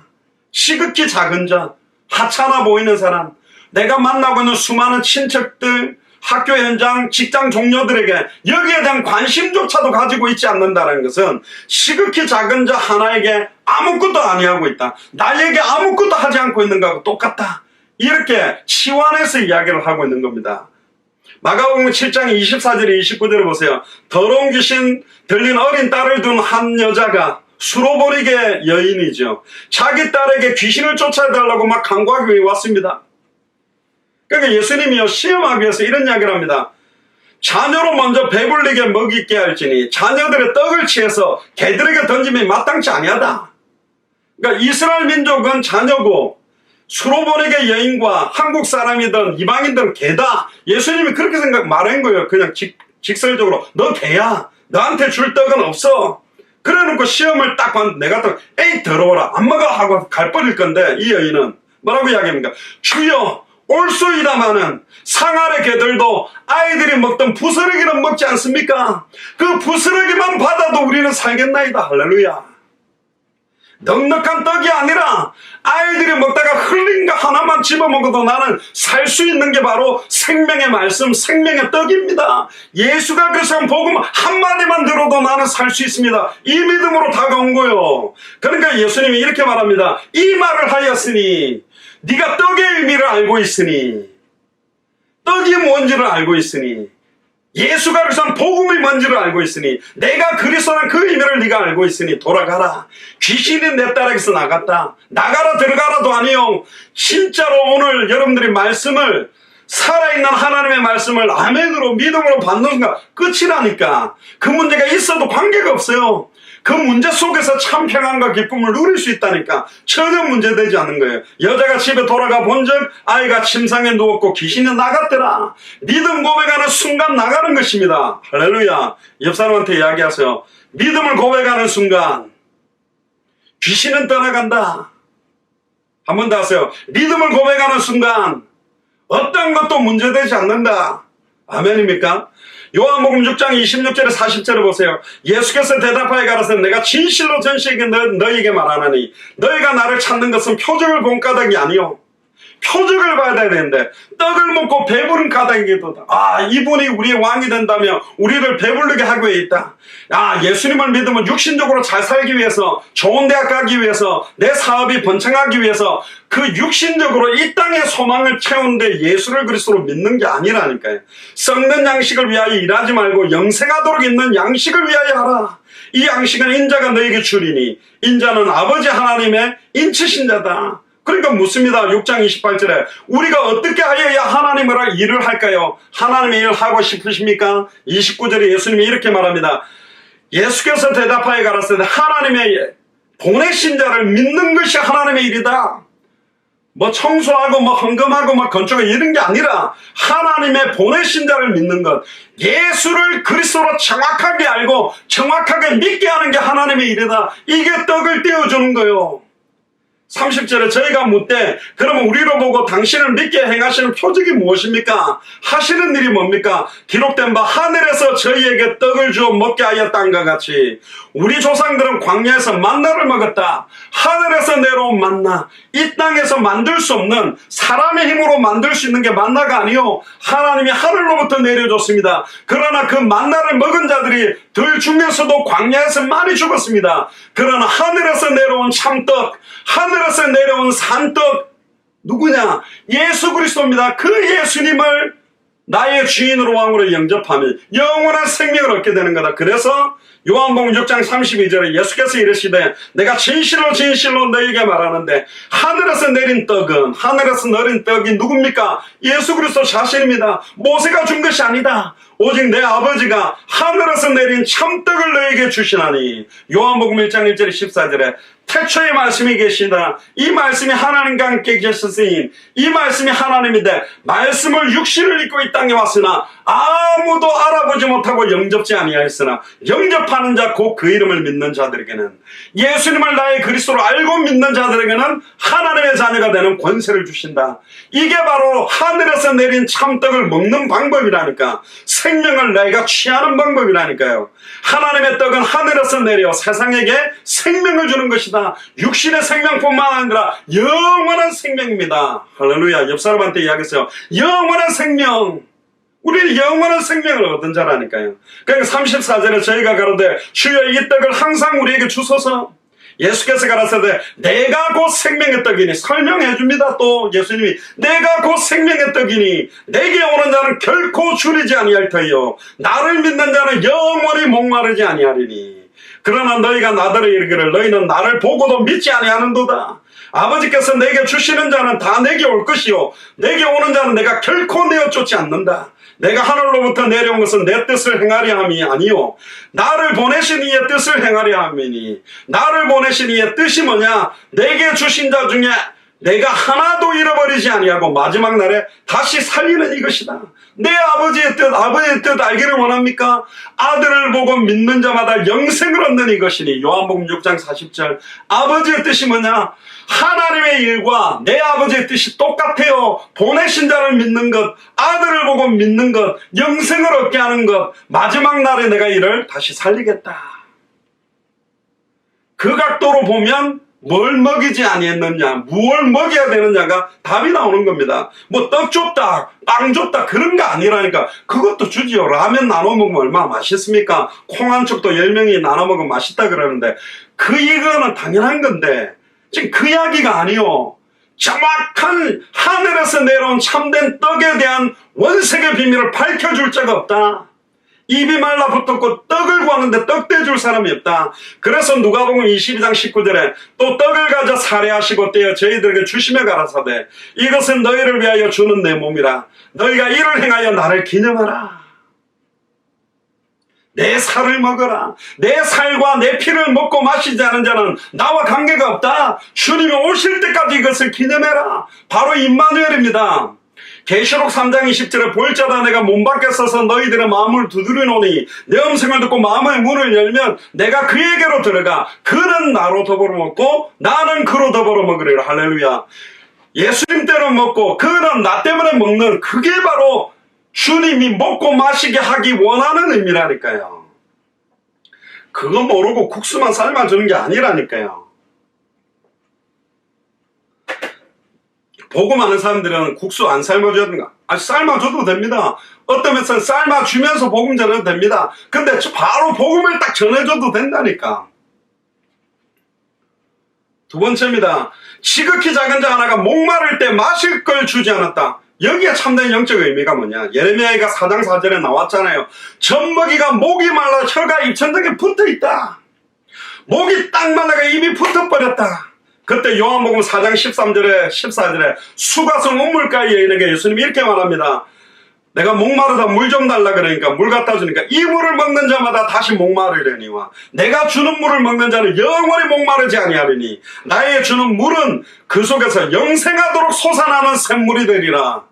시극히 작은 자, 하찮아 보이는 사람, 내가 만나고 있는 수많은 친척들, 학교 현장, 직장 동료들에게 여기에 대한 관심조차도 가지고 있지 않는다는 것은 시극히 작은 자 하나에게 아무것도 아니하고 있다. 나에게 아무것도 하지 않고 있는 것하고 똑같다. 이렇게 치환해서 이야기를 하고 있는 겁니다. 마가복음 7장 24절에 29절에 보세요. 더러운 귀신 들린 어린 딸을 둔 한 여자가 수로보리게 여인이죠. 자기 딸에게 귀신을 쫓아달라고 막 간구하기 위해 왔습니다. 그러니까 예수님이요 시험하기 위해서 이런 이야기를 합니다. 자녀로 먼저 배불리게 먹이게 할지니 자녀들의 떡을 취해서 개들에게 던지면 마땅치 아니하다. 그러니까 이스라엘 민족은 자녀고 수로보리게 여인과 한국 사람이든 이방인들은 개다. 예수님이 그렇게 말한 거예요. 그냥 직설적으로 너 개야. 너한테 줄 떡은 없어. 그래놓고 시험을 딱 봤는데 내가 또 에이 더러워라 안 먹어 하고 갈 뻔일 건데 이 여인은 뭐라고 이야기합니까? 주여 올소이다마는 상아의 개들도 아이들이 먹던 부스러기는 먹지 않습니까? 그 부스러기만 받아도 우리는 살겠나이다. 할렐루야. 넉넉한 떡이 아니라 아이들이 먹다가 흘린 거 하나만 집어먹어도 나는 살 수 있는 게 바로 생명의 말씀, 생명의 떡입니다. 예수가 그리스도의 복음 한마디만 들어도 나는 살 수 있습니다. 이 믿음으로 다가온 거요. 그러니까 예수님이 이렇게 말합니다. 이 말을 하였으니 네가 떡의 의미를 알고 있으니 떡이 뭔지를 알고 있으니 예수가 그리스도는 복음이 뭔지를 알고 있으니 내가 그리스도는 그 의미를 네가 알고 있으니 돌아가라. 귀신이 내 딸에게서 나갔다. 나가라 들어가라도 아니요. 진짜로 오늘 여러분들이 말씀을 살아있는 하나님의 말씀을 아멘으로 믿음으로 받는 순간 끝이라니까. 그 문제가 있어도 관계가 없어요. 그 문제 속에서 참 평안과 기쁨을 누릴 수 있다니까. 전혀 문제되지 않는 거예요. 여자가 집에 돌아가 본즉 아이가 침상에 누웠고 귀신이 나갔더라. 믿음 고백하는 순간 나가는 것입니다. 할렐루야. 옆 사람한테 이야기하세요. 믿음을 고백하는 순간 귀신은 떠나간다. 한 번 더 하세요. 믿음을 고백하는 순간 어떤 것도 문제되지 않는다. 아멘입니까? 요한복음 6장 26절에 40절에 보세요. 예수께서 대답하여 가라사대 내가 진실로 전시에게 너희에게 말하나니 너희가 나를 찾는 것은 표적을 본 까닭이 아니요. 표적을 받아야 되는데 떡을 먹고 배부른 까닭이기도 하다. 이분이 우리의 왕이 된다면 우리를 배부르게 하고 있다. 예수님을 믿으면 육신적으로 잘 살기 위해서 좋은 대학 가기 위해서 내 사업이 번창하기 위해서 그 육신적으로 이 땅의 소망을 채우는데 예수를 그리스도로 믿는 게 아니라니까요. 썩는 양식을 위하여 일하지 말고 영생하도록 있는 양식을 위하여 하라. 이 양식은 인자가 너에게 주리니 인자는 아버지 하나님의 인치신 자다. 그러니까 묻습니다. 6장 28절에 우리가 어떻게 하여야 하나님을 일을 할까요? 하나님의 일을 하고 싶으십니까? 29절에 예수님이 이렇게 말합니다. 예수께서 대답하여 가라사대 하나님의 보내신 자를 믿는 것이 하나님의 일이다. 뭐 청소하고 뭐 헌금하고 뭐 건축하고 이런 게 아니라 하나님의 보내신 자를 믿는 것, 예수를 그리스도로 정확하게 알고 정확하게 믿게 하는 게 하나님의 일이다. 이게 떡을 떼어주는 거요. 30절에 저희가 묻되 그러면 우리로 보고 당신을 믿게 행하시는 표적이 무엇입니까? 하시는 일이 뭡니까? 기록된 바 하늘에서 저희에게 떡을 주어 먹게 하였다는것 같이 우리 조상들은 광야에서 만나를 먹었다. 하늘에서 내려온 만나, 이 땅에서 만들 수 없는, 사람의 힘으로 만들 수 있는 게 만나가 아니요 하나님이 하늘로부터 내려줬습니다. 그러나 그 만나를 먹은 자들이 들 중에서도 광야에서 많이 죽었습니다. 그러나 하늘에서 내려온 참떡, 하늘에서 내려온 산떡, 누구냐? 예수 그리스도입니다. 그 예수님을 나의 주인으로 왕으로 영접하면 영원한 생명을 얻게 되는 거다. 그래서 요한복음 6장 32절에 예수께서 이르시되 내가 진실로 진실로 너희에게 말하는데 하늘에서 내린 떡은, 하늘에서 내린 떡이 누굽니까? 예수 그리스도 자신입니다. 모세가 준 것이 아니다. 오직 내 아버지가 하늘에서 내린 참떡을 너희에게 주시나니. 요한복음 1장 1절 14절에 태초의 말씀이 계시다. 이 말씀이 하나님과 함께 계셨으니 이 말씀이 하나님인데 말씀을 육신을 입고 이 땅에 왔으나 아무도 알아보지 못하고 영접지 아니하였으나 영접하는 자 곧 그 이름을 믿는 자들에게는, 예수님을 나의 그리스도로 알고 믿는 자들에게는 하나님의 자녀가 되는 권세를 주신다. 이게 바로 하늘에서 내린 참떡을 먹는 방법이라니까. 생명을 내가 취하는 방법이라니까요. 하나님의 떡은 하늘에서 내려 세상에게 생명을 주는 것이다. 육신의 생명뿐만 아니라 영원한 생명입니다. 할렐루야. 옆 사람한테 이야기했어요. 영원한 생명. 우리는 영원한 생명을 얻은 자라니까요. 그러니까 34절에 저희가 가로되 주여 이 떡을 항상 우리에게 주소서. 예수께서 가라사대 내가 곧 생명의 떡이니, 설명해 줍니다. 또 예수님이 내가 곧 생명의 떡이니 내게 오는 자는 결코 줄이지 아니할 터이요 나를 믿는 자는 영원히 목마르지 아니하리니. 그러나 너희가 나더러 이르기를 너희는 나를 보고도 믿지 아니하는도다. 아버지께서 내게 주시는 자는 다 내게 올 것이요 내게 오는 자는 내가 결코 내어 쫓지 않는다. 내가 하늘로부터 내려온 것은 내 뜻을 행하려 함이 아니요 나를 보내신 이의 뜻을 행하려 함이니. 나를 보내신 이의 뜻이 뭐냐? 내게 주신 자 중에 내가 하나도 잃어버리지 아니하고 마지막 날에 다시 살리는 이것이다. 내 아버지의 뜻 알기를 원합니까? 아들을 보고 믿는 자마다 영생을 얻는 이것이니. 요한복음 6장 40절. 아버지의 뜻이 뭐냐? 하나님의 일과 내 아버지의 뜻이 똑같아요. 보내신 자를 믿는 것, 아들을 보고 믿는 것, 영생을 얻게 하는 것, 마지막 날에 내가 이를 다시 살리겠다. 그 각도로 보면 뭘 먹이지 아니했느냐, 무엇을 먹여야 되느냐가 답이 나오는 겁니다. 뭐 떡 줬다, 빵 줬다 그런 거 아니라니까. 그것도 주지요. 라면 나눠 먹으면 얼마나 맛있습니까? 콩 한 쪽도 10명이 나눠 먹으면 맛있다 그러는데 이거는 당연한 건데 지금 그 이야기가 아니요. 정확한 하늘에서 내려온 참된 떡에 대한 원색의 비밀을 밝혀줄 자가 없다. 입이 말라붙었고 떡을 구하는데 떡 떼줄 사람이 없다. 그래서 누가복음 22장 19절에 또 떡을 가져 살해하시고 떼어 저희들에게 주시며 가라사대 이것은 너희를 위하여 주는 내 몸이라. 너희가 이를 행하여 나를 기념하라. 내 살을 먹어라. 내 살과 내 피를 먹고 마시지 않은 자는 나와 관계가 없다. 주님이 오실 때까지 이것을 기념해라. 바로 임마누엘입니다. 계시록 3장 20절에 볼자다 내가 문 밖에 서서 너희들의 마음을 두드리노니 내 음성을 듣고 마음의 문을 열면 내가 그에게로 들어가 그는 나로 더불어 먹고 나는 그로 더불어 먹으리라. 할렐루야. 예수님 때로 먹고 그는 나 때문에 먹는, 그게 바로 주님이 먹고 마시게 하기 원하는 의미라니까요. 그거 모르고 국수만 삶아주는 게 아니라니까요. 복음 아는 사람들은 국수 안 삶아줘야 되는가? 삶아줘도 됩니다. 어떤 면에서는 삶아주면서 복음 전해도 됩니다. 근데 바로 복음을 딱 전해줘도 된다니까. 두 번째입니다. 지극히 작은 자 하나가 목마를 때 마실 걸 주지 않았다. 여기에 참된 영적 의미가 뭐냐? 예레미야가 4장 4절에 나왔잖아요. 젖먹이가 목이 말라 혀가 입천장에 붙어있다. 목이 딱 말라가 입이 붙어버렸다. 그때 요한복음 4장 13절에 14절에 수가성 우물가에 있는게 예수님이 이렇게 말합니다. 내가 목마르다 물 좀 달라 그러니까 물 갖다 주니까 이 물을 먹는 자마다 다시 목마르려니와 내가 주는 물을 먹는 자는 영원히 목마르지 아니하리니 나의 주는 물은 그 속에서 영생하도록 솟아나는 샘물이 되리라.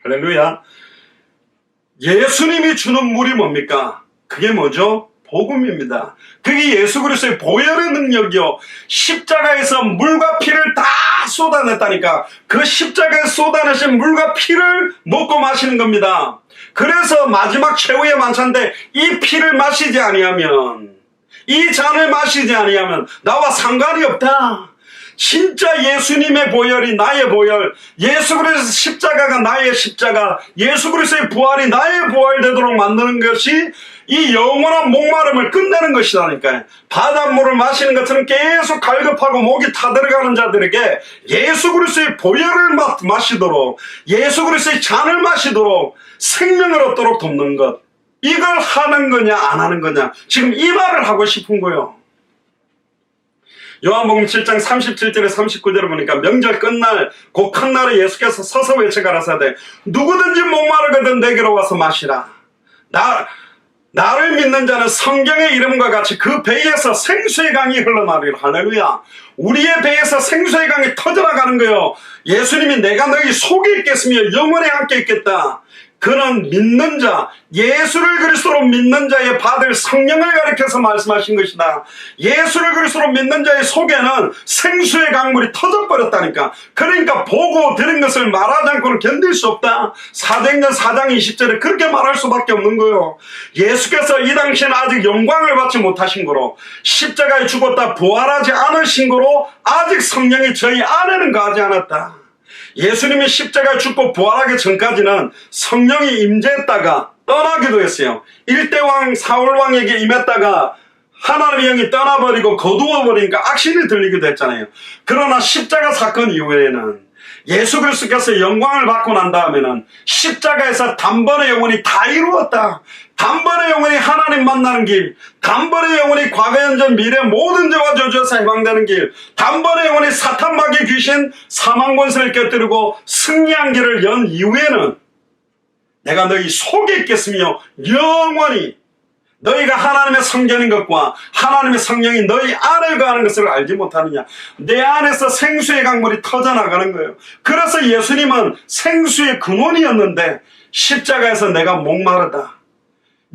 할렐루야. 예수님이 주는 물이 뭡니까? 그게 뭐죠? 복음입니다. 그게 예수 그리스도의 보혈의 능력이요. 십자가에서 물과 피를 다 쏟아냈다니까. 그 십자가에 쏟아내신 물과 피를 먹고 마시는 겁니다. 그래서 마지막 최후의 만찬인데 이 피를 마시지 아니하면, 이 잔을 마시지 아니하면 나와 상관이 없다. 진짜 예수님의 보혈이 나의 보혈, 예수 그리스도의 십자가가 나의 십자가, 예수 그리스도의 부활이 나의 부활 되도록 만드는 것이 이 영원한 목마름을 끝내는 것이라니까요. 바닷물을 마시는 것처럼 계속 갈급하고 목이 타들어가는 자들에게 예수 그리스도의 보혈을 마시도록, 예수 그리스도의 잔을 마시도록 생명을 얻도록 돕는 것, 이걸 하는 거냐 안 하는 거냐, 지금 이 말을 하고 싶은 거예요. 요한복음 7장 37절에 39절에 보니까 명절 끝날 그 큰 날에 예수께서 서서 외쳐가라사대 누구든지 목마르거든 내게로 와서 마시라. 나를 믿는 자는 성경의 이름과 같이 그 배에서 생수의 강이 흘러나오리라. 할렐루야. 우리의 배에서 생수의 강이 터져나가는 거요. 예수님이 내가 너희 속에 있겠으며 영원히 함께 있겠다. 그는 믿는 자, 예수를 그리스도로 믿는 자의 받을 성령을 가리켜서 말씀하신 것이다. 예수를 그리스도로 믿는 자의 속에는 생수의 강물이 터져버렸다니까. 그러니까 보고 들은 것을 말하지 않고는 견딜 수 없다. 사도행전 4장 20절에 그렇게 말할 수밖에 없는 거예요. 예수께서 이 당시에는 아직 영광을 받지 못하신 거로, 십자가에 죽었다 부활하지 않으신 거로 아직 성령이 저희 안에는 가지 않았다. 예수님이 십자가에 죽고 부활하기 전까지는 성령이 임재했다가 떠나기도 했어요. 일대왕 사울왕에게 임했다가 하나님의 영이 떠나버리고 거두어버리니까 악신이 들리기도 했잖아요. 그러나 십자가 사건 이후에는 예수 그리스도께서 영광을 받고 난 다음에는 십자가에서 단번에 영원히 다 이루었다. 단번에 영원히 하나님 만나는 길, 단번에 영원히 과거 현재 미래 모든 죄와 저주에서 해방되는 길, 단번에 영원히 사탄 마귀 귀신 사망 권세를 깨뜨리고 승리한 길을 연 이후에는 내가 너희 속에 있겠으며 영원히 너희가 하나님의 성전인 것과 하나님의 성령이 너희 안에 거하는 것을 알지 못하느냐. 내 안에서 생수의 강물이 터져나가는 거예요. 그래서 예수님은 생수의 근원이었는데 십자가에서 내가 목마르다,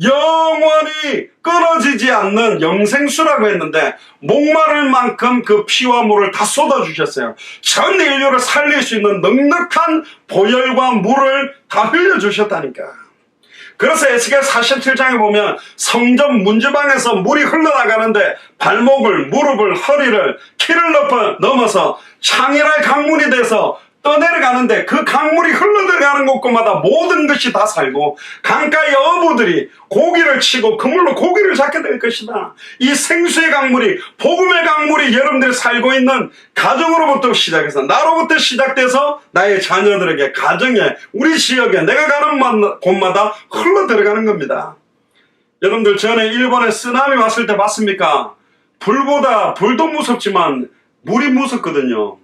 영원히 끊어지지 않는 영생수라고 했는데 목마를 만큼 그 피와 물을 다 쏟아주셨어요. 전 인류를 살릴 수 있는 넉넉한 보혈과 물을 다 흘려주셨다니까. 그래서 에스겔 47장에 보면 성전 문지방에서 물이 흘러나가는데 발목을, 무릎을, 허리를, 키를 넘어서 창이랄 강물이 돼서 떠내려가는데 그 강물이 흘러들어가는 곳마다 모든 것이 다 살고 강가의 어부들이 고기를 치고 그물로 고기를 잡게 될 것이다. 이 생수의 강물이, 복음의 강물이 여러분들이 살고 있는 가정으로부터 시작해서, 나로부터 시작돼서 나의 자녀들에게, 가정에, 우리 지역에, 내가 가는 곳마다 흘러들어가는 겁니다. 여러분들 전에 일본에 쓰나미 왔을 때 봤습니까? 불도 무섭지만 물이 무섭거든요.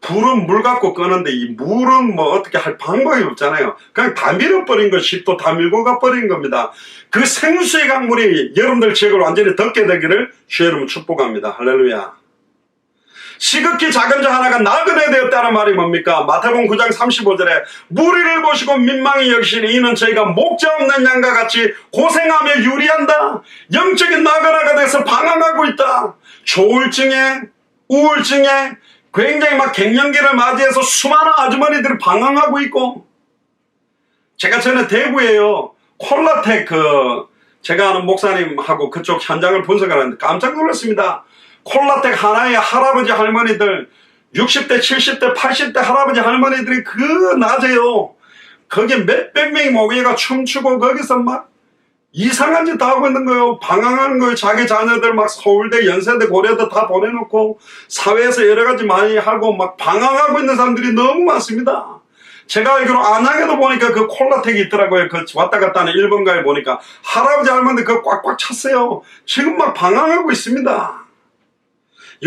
불은 물 갖고 끄는데 이 물은 뭐 어떻게 할 방법이 없잖아요. 그냥 다 밀어버린 것이 또 다 밀고 가버린 겁니다. 그 생수의 강물이 여러분들 지역을 완전히 덮게 되기를 주의 이름으로 축복합니다. 할렐루야. 시극히 작은 자 하나가 나그네 되었다는 말이 뭡니까? 마태복음 9장 35절에 무리를 보시고 민망히 여기시니 이는 저희가 목자 없는 양과 같이 고생하며 유리한다. 영적인 나그네가 돼서 방황하고 있다. 조울증에, 우울증에 굉장히 막 갱년기를 맞이해서 수많은 아주머니들이 방황하고 있고, 제가 전에 대구에요, 콜라텍 제가 아는 목사님하고 그쪽 현장을 분석하는데 깜짝 놀랐습니다. 콜라텍 하나의 할아버지 할머니들 60대 70대 80대 할아버지 할머니들이 그 낮에요 거기에 몇백 명이 모여가 춤추고 거기서 막 이상한 짓 다 하고 있는 거예요. 방황하는 거예요. 자기 자녀들 막 서울대, 연세대, 고려대 다 보내놓고 사회에서 여러 가지 많이 하고 막 방황하고 있는 사람들이 너무 많습니다. 제가 알기로 안양에도 보니까 그 콜라텍이 있더라고요. 그 왔다 갔다 하는 일본가에 보니까 할아버지 할머니 그거 꽉꽉 찼어요. 지금 막 방황하고 있습니다.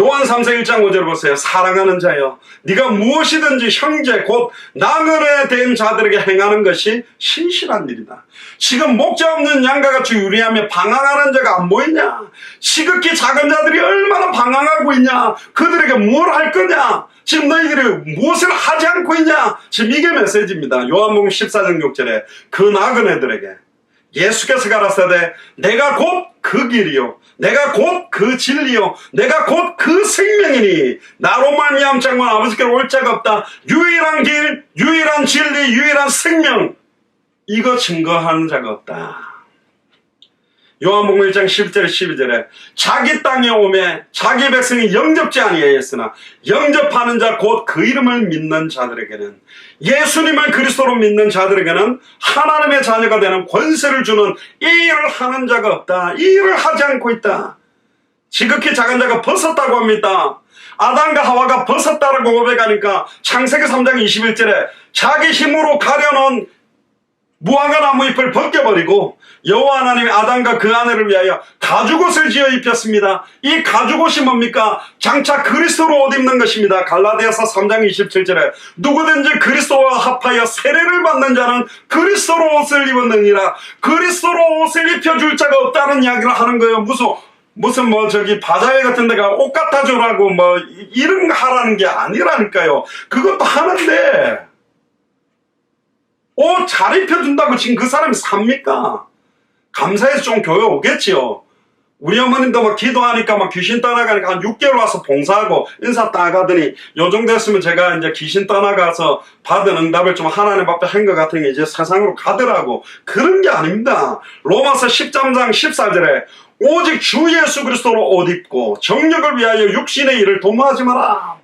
요한 3서 1장 5절 보세요. 사랑하는 자여, 네가 무엇이든지 형제 곧 나그네 된 자들에게 행하는 것이 신실한 일이다. 지금 목자 없는 양과 같이 유리하며 방황하는 자가 안 보이냐? 시극히 작은 자들이 얼마나 방황하고 있냐? 그들에게 뭘 할 거냐? 지금 너희들이 무엇을 하지 않고 있냐? 지금 이게 메시지입니다. 요한복음 14장 6절에 그 나그네들에게, 예수께서 가라사대 내가 곧 그 길이요 내가 곧 그 진리요 내가 곧 그 생명이니 나로 말미암지 않고는 아버지께로 올 자가 없다. 유일한 길, 유일한 진리, 유일한 생명, 이거 증거하는 자가 없다. 요한복음 1장 11절 12절에 자기 땅에 오매 자기 백성이 영접지 아니하였으나 영접하는 자 곧 그 이름을 믿는 자들에게는, 예수님을 그리스도로 믿는 자들에게는 하나님의 자녀가 되는 권세를 주는 이 일을 하는 자가 없다. 이 일을 하지 않고 있다. 지극히 작은 자가 벗었다고 합니다. 아담과 하와가 벗었다라고 고백하니까 창세기 3장 21절에 자기 힘으로 가려놓은 무화과 나무 잎을 벗겨버리고 여호와 하나님이 아담과 그 아내를 위하여 가죽옷을 지어 입혔습니다. 이 가죽옷이 뭡니까? 장차 그리스도로 옷 입는 것입니다. 갈라디아서 3장 27절에 누구든지 그리스도와 합하여 세례를 받는 자는 그리스도로 옷을 입었느니라. 그리스도로 옷을 입혀줄 자가 없다는 이야기를 하는 거예요. 무슨 바자회 같은 데가 옷 갖다 주라고 이런 거 하라는 게 아니라니까요. 그것도 하는데 옷 잘 입혀준다고 지금 그 사람이 삽니까? 감사해서 좀 교회 오겠지요. 우리 어머님도 기도하니까 귀신 떠나가니까 한 6개월 와서 봉사하고 인사 딱 하더니 요 정도 했으면 제가 이제 귀신 떠나가서 받은 응답을 좀 하나님 앞에 한 것 같으니 이제 세상으로 가더라고. 그런 게 아닙니다. 로마서 13장 14절에 오직 주 예수 그리스도로 옷 입고 정력을 위하여 육신의 일을 도모하지 마라.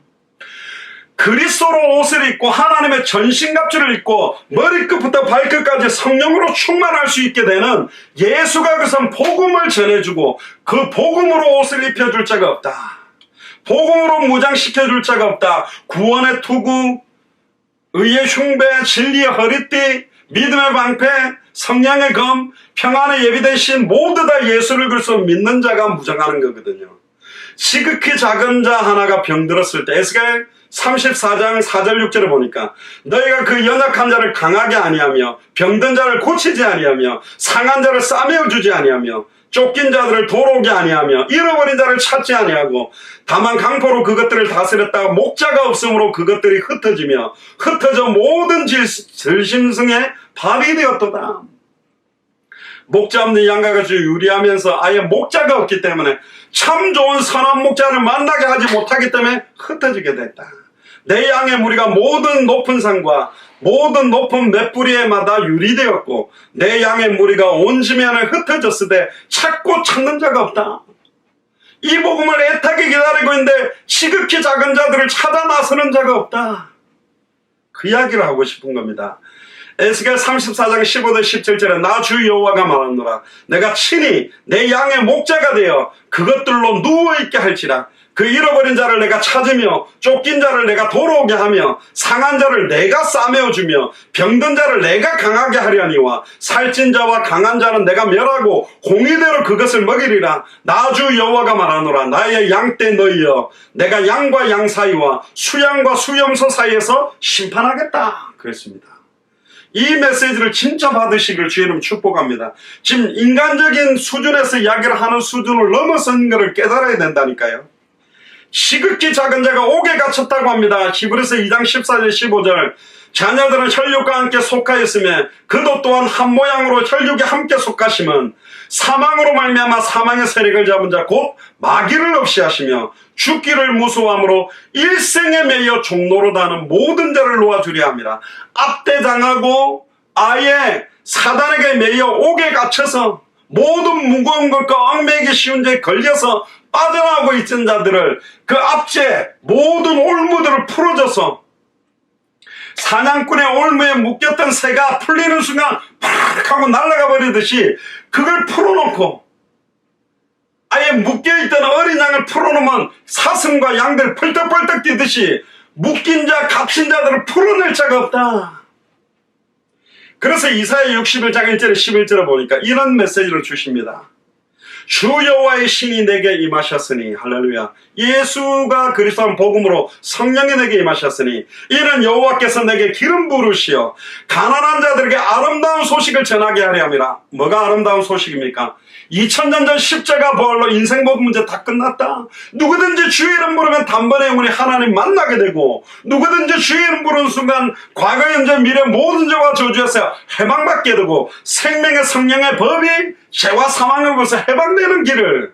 그리스도로 옷을 입고 하나님의 전신갑주를 입고 머리끝부터 발끝까지 성령으로 충만할 수 있게 되는 예수가 그선 복음을 전해주고 그 복음으로 옷을 입혀줄 자가 없다. 복음으로 무장시켜줄 자가 없다. 구원의 투구, 의의 흉배, 진리의 허리띠, 믿음의 방패, 성령의 검, 평안의 예비된 신, 모두 다 예수를 그리스도 믿는 자가 무장하는 거거든요. 지극히 작은 자 하나가 병들었을 때 에스겔 34장 4절 6절에 보니까 너희가 그 연약한 자를 강하게 아니하며 병든 자를 고치지 아니하며 상한 자를 싸매어 주지 아니하며 쫓긴 자들을 돌아오게 아니하며 잃어버린 자를 찾지 아니하고 다만 강포로 그것들을 다스렸다가 목자가 없으므로 그것들이 흩어져 모든 질심승에 발이 되었도다. 목자 없는 양과 같이 유리하면서 아예 목자가 없기 때문에 참 좋은 선한 목자를 만나게 하지 못하기 때문에 흩어지게 됐다. 내 양의 무리가 모든 높은 산과 모든 높은 맷뿌리에마다 유리되었고 내 양의 무리가 온 지면에 흩어졌으되 찾고 찾는 자가 없다. 이 복음을 애타게 기다리고 있는데 지극히 작은 자들을 찾아 나서는 자가 없다. 그 이야기를 하고 싶은 겁니다. 에스겔 34장 15절 17절에 나 주 여호와가 말하노라. 내가 친히 내 양의 목자가 되어 그것들로 누워있게 할지라. 그 잃어버린 자를 내가 찾으며 쫓긴 자를 내가 돌아오게 하며 상한 자를 내가 싸매어주며 병든 자를 내가 강하게 하려니와 살찐 자와 강한 자는 내가 멸하고 공의대로 그것을 먹이리라. 나 주 여호와가 말하노라. 나의 양떼 너희여 내가 양과 양 사이와 수양과 수염소 사이에서 심판하겠다. 그랬습니다. 이 메시지를 진짜 받으시길 주의 이름 축복합니다. 지금 인간적인 수준에서 이야기를 하는 수준을 넘어선 것을 깨달아야 된다니까요. 지극히 작은 자가 옥에 갇혔다고 합니다. 히브리서 2장 14절 15절 자녀들은 혈육과 함께 속하였으며 그도 또한 한 모양으로 혈육에 함께 속하심은 사망으로 말미암아 사망의 세력을 잡은 자 곧 마귀를 없이 하시며 죽기를 무서워함으로 일생에 매여 종로로 다는 모든 자를 놓아주려 합니다. 압대당하고 아예 사단에게 매여 옥에 갇혀서 모든 무거운 것과 얽매이기 쉬운 죄에 걸려서 빠져나오고 있던 자들을 그 압제 모든 올무들을 풀어줘서 사냥꾼의 올무에 묶였던 새가 풀리는 순간 팍 하고 날아가 버리듯이 그걸 풀어놓고 아예 묶여있던 어린 양을 풀어놓으면 사슴과 양들 펄떡펄떡 뛰듯이 묶인 자 갇힌 자들을 풀어낼 자가 없다. 그래서 이사야 61장 1절에 11절에 보니까 이런 메시지를 주십니다. 주 여호와의 신이 내게 임하셨으니 할렐루야. 예수가 그리스도의 복음으로 성령이 내게 임하셨으니 이는 여호와께서 내게 기름 부으시어 가난한 자들에게 아름다운 소식을 전하게 하려 함이라. 뭐가 아름다운 소식입니까? 2000년 전 십자가 부활로 인생 모든 문제 다 끝났다. 누구든지 주의 이름 부르면 단번에 영원히 하나님 만나게 되고, 누구든지 주의 이름 부르는 순간 과거 현재 미래 모든 죄와 저주에서 해방받게 되고, 생명의 성령의 법이 죄와 사망을 벌써 해방되는 길을,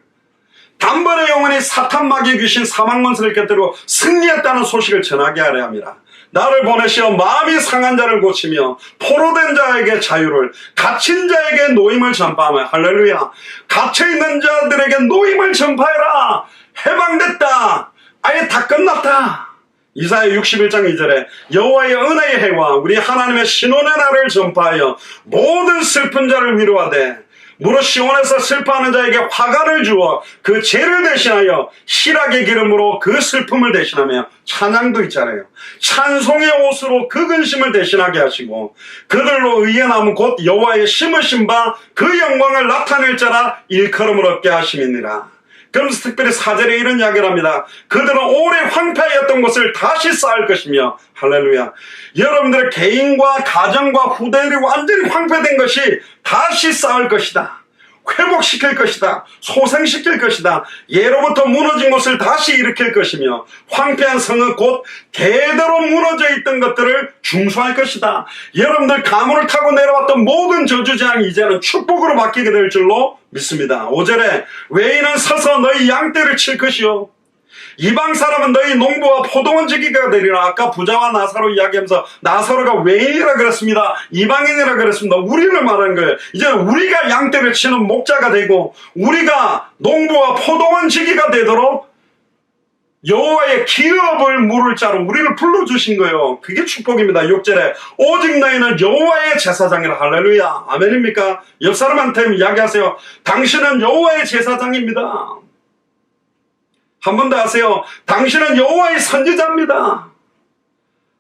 단번에 영원히 사탄 마귀 귀신 사망문서를 깨뜨리고 승리했다는 소식을 전하게 하려 합니다. 나를 보내시어 마음이 상한 자를 고치며 포로된 자에게 자유를, 갇힌 자에게 노임을 전파하며, 할렐루야, 갇혀있는 자들에게 노임을 전파해라. 해방됐다. 아예 다 끝났다. 이사야 61장 2절에 여호와의 은혜의 해와 우리 하나님의 신원의 날을 전파하여 모든 슬픈 자를 위로하되, 무릇 시온에서 슬퍼하는 자에게 화관을 주어 그 죄를 대신하여 희락의 기름으로 그 슬픔을 대신하며, 찬양도 있잖아요. 찬송의 옷으로 그 근심을 대신하게 하시고, 그들로 의의 나무 곧 여호와의 심으신 바 그 영광을 나타낼 자라 일컬음을 얻게 하심이니라. 그러면서 특별히 4절에 이런 이야기를 합니다. 그들은 오래 황폐하였던 것을 다시 쌓을 것이며, 할렐루야, 여러분들의 개인과 가정과 후대들이 완전히 황폐된 것이 다시 쌓을 것이다. 회복시킬 것이다. 소생시킬 것이다. 예로부터 무너진 것을 다시 일으킬 것이며, 황폐한 성은 곧 대대로 무너져 있던 것들을 중수할 것이다. 여러분들 가문을 타고 내려왔던 모든 저주재앙이 이제는 축복으로 바뀌게 될 줄로 믿습니다. 5절에 외인은 서서 너희 양떼를 칠 것이요, 이방 사람은 너희 농부와 포도원 지기가 되리라. 아까 부자와 나사로 이야기하면서 나사로가 외인이라 그랬습니다. 이방인이라 그랬습니다. 우리를 말하는 거예요. 이제 우리가 양떼를 치는 목자가 되고, 우리가 농부와 포도원 지기가 되도록 여호와의 기업을 물을 자로 우리를 불러주신 거예요. 그게 축복입니다. 6절에 오직 너희는 여호와의 제사장이라. 할렐루야, 아멘입니까? 옆 사람한테 이야기하세요. 당신은 여호와의 제사장입니다. 한 번 더 하세요. 당신은 여호와의 선지자입니다.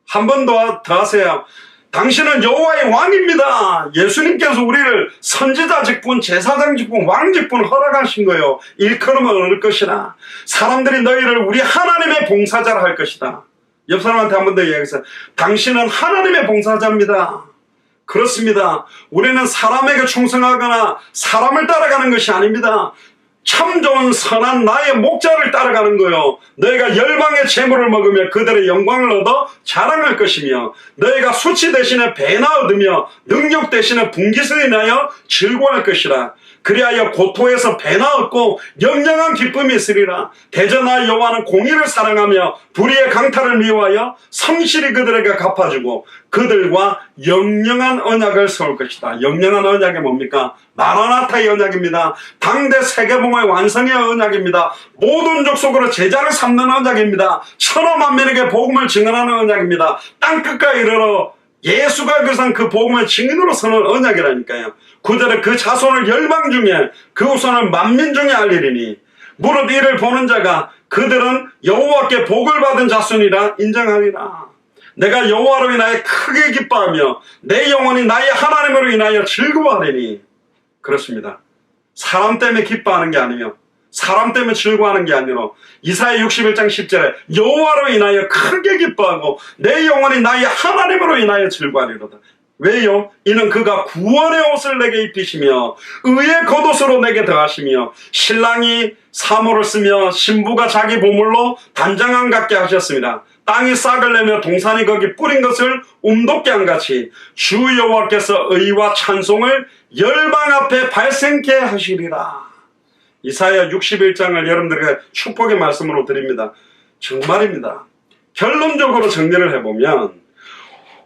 한 번 더 하세요. 당신은 여호와의 왕입니다. 예수님께서 우리를 선지자 직분, 제사장 직분, 왕 직분을 허락하신 거예요. 일컬음을 얻을 것이라. 사람들이 너희를 우리 하나님의 봉사자라 할 것이다. 옆 사람한테 한 번 더 이야기했어요. 당신은 하나님의 봉사자입니다. 그렇습니다. 우리는 사람에게 충성하거나 사람을 따라가는 것이 아닙니다. 참 좋은 선한 나의 목자를 따라가는 거요. 너희가 열방의 재물을 먹으며 그들의 영광을 얻어 자랑할 것이며, 너희가 수치 대신에 배나 얻으며 능력 대신에 분깃을 인하여 즐거워할 것이라. 그리하여 고토에서 배나 얻고 영영한 기쁨이 있으리라. 대전하 여호와는 공의를 사랑하며 불의의 강탈을 미워하여 성실히 그들에게 갚아주고 그들과 영영한 언약을 세울 것이다. 영영한 언약이 뭡니까? 마라나타의 언약입니다. 당대 세계봉의 완성의 언약입니다. 모든 족속으로 제자를 삼는 언약입니다. 천하 만민에게 복음을 증언하는 언약입니다. 땅끝까지 이르러 예수가 그 복음의 증인으로 서는 언약이라니까요. 9절에 그 자손을 열방 중에 그 후손을 만민 중에 알리리니, 무릇 이를 보는 자가 그들은 여호와께 복을 받은 자손이라 인정하리라. 내가 여호와로 인하여 크게 기뻐하며 내 영혼이 나의 하나님으로 인하여 즐거워하리니. 그렇습니다. 사람 때문에 기뻐하는 게 아니며 사람 때문에 즐거워하는 게 아니라 이사야 61장 10절에 여호와로 인하여 크게 기뻐하고 내 영혼이 나의 하나님으로 인하여 즐거워하리로다. 왜요? 이는 그가 구원의 옷을 내게 입히시며 의의 겉옷으로 내게 더하시며 신랑이 사모를 쓰며 신부가 자기 보물로 단장함 같게 하셨습니다. 땅이 싹을 내며 동산이 거기 뿌린 것을 움돋게 한같이 주 여호와께서 의와 찬송을 열방 앞에 발생케 하시리라. 이사야 61장을 여러분들에게 축복의 말씀으로 드립니다. 정말입니다. 결론적으로 정리를 해보면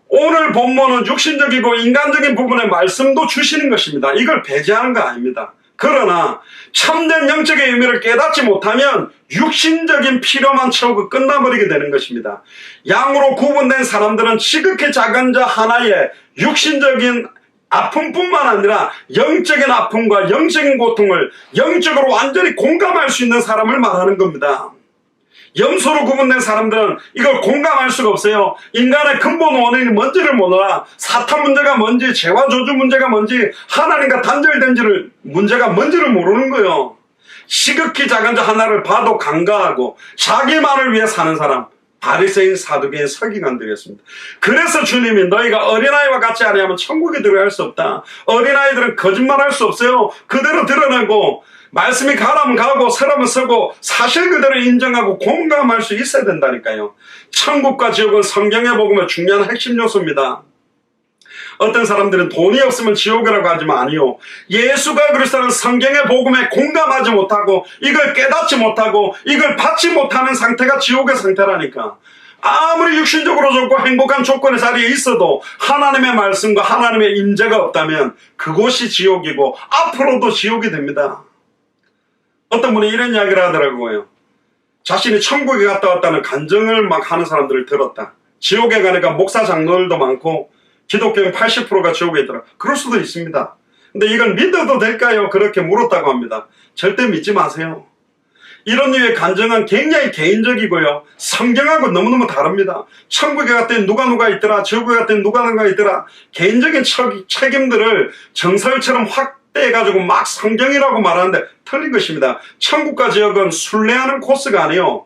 오늘 본문은 육신적이고 인간적인 부분의 말씀도 주시는 것입니다. 이걸 배제하는 거 아닙니다. 그러나 참된 영적인 의미를 깨닫지 못하면 육신적인 필요만 채우고 끝나버리게 되는 것입니다. 양으로 구분된 사람들은 지극히 작은 자 하나의 육신적인 아픔뿐만 아니라 영적인 아픔과 영적인 고통을 영적으로 완전히 공감할 수 있는 사람을 말하는 겁니다. 염소로 구분된 사람들은 이걸 공감할 수가 없어요. 인간의 근본 원인이 뭔지를 모르나 사탄 문제가 뭔지, 죄와 저주 문제가 뭔지, 하나님과 단절된 문제가 뭔지를 모르는 거예요. 시극히 작은 자 하나를 봐도 간과하고 자기만을 위해 사는 사람, 바리새인 사두개인 서기관들이었습니다. 그래서 주님이 너희가 어린아이와 같지 아니하면 천국에 들어갈 수 없다. 어린아이들은 거짓말할 수 없어요. 그대로 드러내고 말씀이 가라면 가고 서라면 서고 사실 그대로 인정하고 공감할 수 있어야 된다니까요. 천국과 지옥은 성경에 복음의 중요한 핵심 요소입니다. 어떤 사람들은 돈이 없으면 지옥이라고 하지만 아니요. 예수가 그리스도는 성경의 복음에 공감하지 못하고 이걸 깨닫지 못하고 이걸 받지 못하는 상태가 지옥의 상태라니까. 아무리 육신적으로 좋고 행복한 조건의 자리에 있어도 하나님의 말씀과 하나님의 임재가 없다면 그곳이 지옥이고 앞으로도 지옥이 됩니다. 어떤 분이 이런 이야기를 하더라고요. 자신이 천국에 갔다 왔다는 간증을 막 하는 사람들을 들었다. 지옥에 가니까 목사 장로들도 많고 기독교인 80%가 지옥에 있더라. 그럴 수도 있습니다. 근데 이걸 믿어도 될까요? 그렇게 물었다고 합니다. 절대 믿지 마세요. 이런 류의 간증은 굉장히 개인적이고요. 성경하고 너무너무 다릅니다. 천국에 갔더니 누가 있더라. 지옥에 갔더니 누가 있더라. 개인적인 책임들을 정설처럼 확대해가지고 막 성경이라고 말하는데 틀린 것입니다. 천국과 지옥은 순례하는 코스가 아니에요.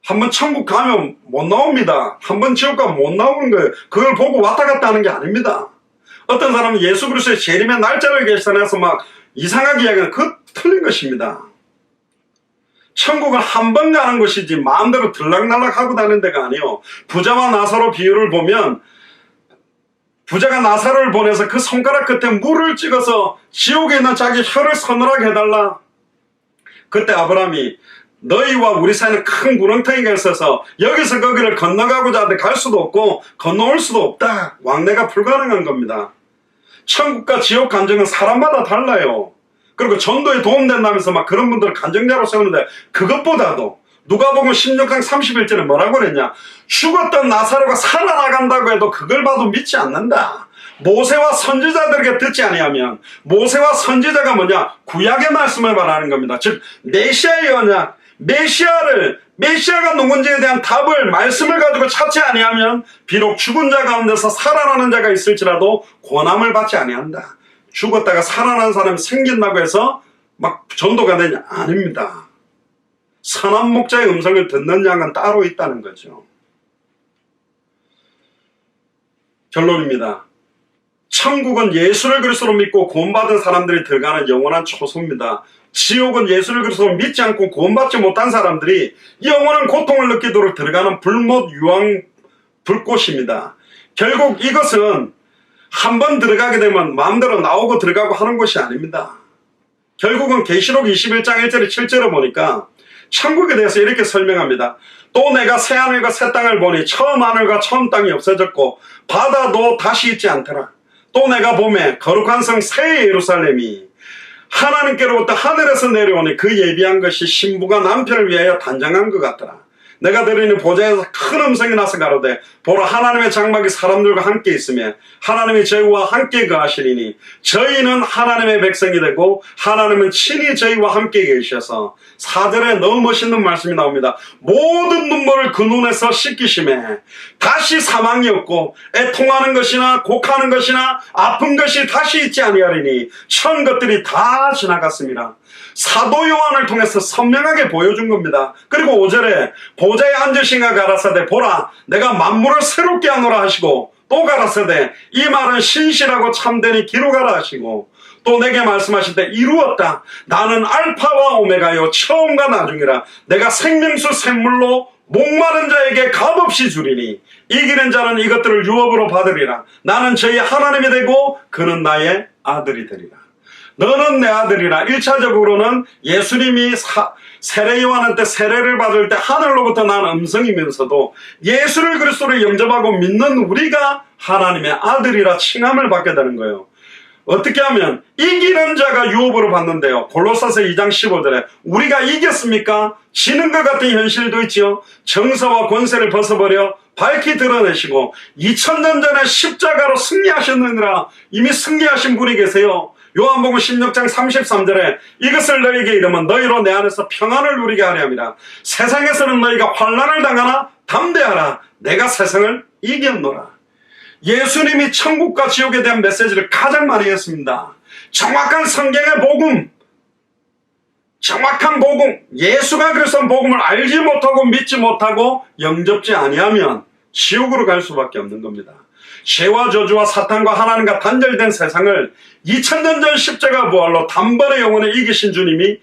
한번 천국 가면 못 나옵니다. 한번 지옥 가면 못 나오는 거예요. 그걸 보고 왔다 갔다 하는 게 아닙니다. 어떤 사람은 예수 그리스도의 재림의 날짜를 계산해서 막 이상하게 이야기하는 그 틀린 것입니다. 천국은 한 번 가는 것이지 마음대로 들락날락 하고 다니는 데가 아니에요. 부자와 나사로 비유를 보면 부자가 나사로를 보내서 그 손가락 끝에 물을 찍어서 지옥에 있는 자기 혀를 서늘하게 해달라. 그때 아브라함이 너희와 우리 사이는 큰 구렁텅이가 있어서 여기서 거기를 건너가고자 하는데 갈 수도 없고 건너올 수도 없다. 왕래가 불가능한 겁니다. 천국과 지옥 간증은 사람마다 달라요. 그리고 전도에 도움된다면서 막 그런 분들을 간증자로 세우는데 그것보다도 누가복음 16장 31절에 뭐라고 그랬냐. 죽었던 나사로가 살아나간다고 해도 그걸 봐도 믿지 않는다. 모세와 선지자들에게 듣지 아니하면 모세와 선지자가 뭐냐. 구약의 말씀을 말하는 겁니다. 즉 메시아의 언약 메시아가 누군지에 대한 답을 말씀을 가지고 찾지 아니하면 비록 죽은 자 가운데서 살아나는 자가 있을지라도 고난을 받지 아니한다. 죽었다가 살아난 사람이 생긴다고 해서 막 전도가 되냐? 아닙니다. 선한 목자의 음성을 듣는 양은 따로 있다는 거죠. 결론입니다. 천국은 예수를 그리스도로 믿고 구원받은 사람들이 들어가는 영원한 초소입니다. 지옥은 예수를 그리스도로 믿지 않고 구원받지 못한 사람들이 영원한 고통을 느끼도록 들어가는 불못 유황 불꽃입니다. 결국 이것은 한번 들어가게 되면 마음대로 나오고 들어가고 하는 것이 아닙니다. 결국은 계시록 21장 1절에 7절을 보니까 천국에 대해서 이렇게 설명합니다. 또 내가 새 하늘과 새 땅을 보니 처음 하늘과 처음 땅이 없어졌고 바다도 다시 있지 않더라. 또 내가 보매 거룩한 성 새 예루살렘이 하나님께로부터 하늘에서 내려오니 그 예비한 것이 신부가 남편을 위하여 단장한 것 같더라. 내가 들으니 보좌에서 큰 음성이 나서 가로되 보라 하나님의 장막이 사람들과 함께 있으며 하나님이 저희와 함께 거하시리니 저희는 하나님의 백성이 되고 하나님은 친히 저희와 함께 계셔서 4절에 너무 멋있는 말씀이 나옵니다. 모든 눈물을 그 눈에서 씻기심에 다시 사망이 없고 애통하는 것이나 곡하는 것이나 아픈 것이 다시 있지 아니하리니 천 것들이 다 지나갔습니다. 사도 요한을 통해서 선명하게 보여준 겁니다. 그리고 5절에 보좌에 앉으신가 가라사대 보라 내가 만물을 새롭게 하노라 하시고 또 가라사대 이 말은 신실하고 참되니 기록하라 하시고 또 내게 말씀하실 때 이루었다. 나는 알파와 오메가요 처음과 나중이라. 내가 생명수 샘물로 목마른 자에게 값없이 주리니 이기는 자는 이것들을 유업으로 받으리라. 나는 저희 하나님이 되고 그는 나의 아들이 되리라. 너는 내 아들이라. 1차적으로는 예수님이 세례 요한한테 세례를 받을 때 하늘로부터 난 음성이면서도 예수를 그리스도로 영접하고 믿는 우리가 하나님의 아들이라 칭함을 받게 되는 거예요. 어떻게 하면 이기는 자가 유업으로 받는데요. 골로새서 2장 15절에 우리가 이겼습니까? 지는 것 같은 현실도 있지요. 정사와 권세를 벗어버려 밝히 드러내시고 2000년 전에 십자가로 승리하셨느니라. 이미 승리하신 분이 계세요. 요한복음 16장 33절에 이것을 너희에게 이르면 너희로 내 안에서 평안을 누리게 하려 함이라. 세상에서는 너희가 환난을 당하나 담대하라. 내가 세상을 이겼노라. 예수님이 천국과 지옥에 대한 메시지를 가장 많이 했습니다. 정확한 성경의 복음, 정확한 복음, 예수가 그리스도의 복음을 알지 못하고 믿지 못하고 영접지 아니하면 지옥으로 갈 수밖에 없는 겁니다. 죄와 저주와 사탄과 하나님과 단절된 세상을 2000년 전 십자가 부활로 단번에 영원히 이기신 주님이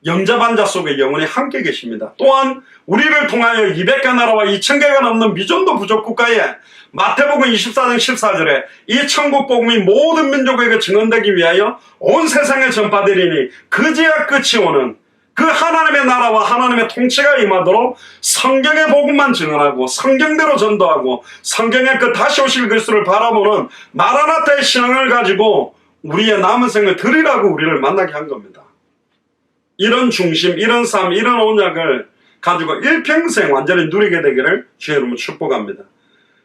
영접한 자 속에 영원히 함께 계십니다. 또한 우리를 통하여 200개 나라와 2000개가 넘는 미전도 부족 국가에 마태복음 24장 14절에 이 천국 복음이 모든 민족에게 증언되기 위하여 온 세상에 전파되리니 그제야 끝이 오는 그 하나님의 나라와 하나님의 통치가 임하도록 성경의 복음만 증언하고 성경대로 전도하고 성경의 그 다시 오실 그리스도를 바라보는 마라나타의 신앙을 가지고 우리의 남은 생을 드리라고 우리를 만나게 한 겁니다. 이런 중심, 이런 삶, 이런 언약을 가지고 일평생 완전히 누리게 되기를 주의 이름으로 축복합니다.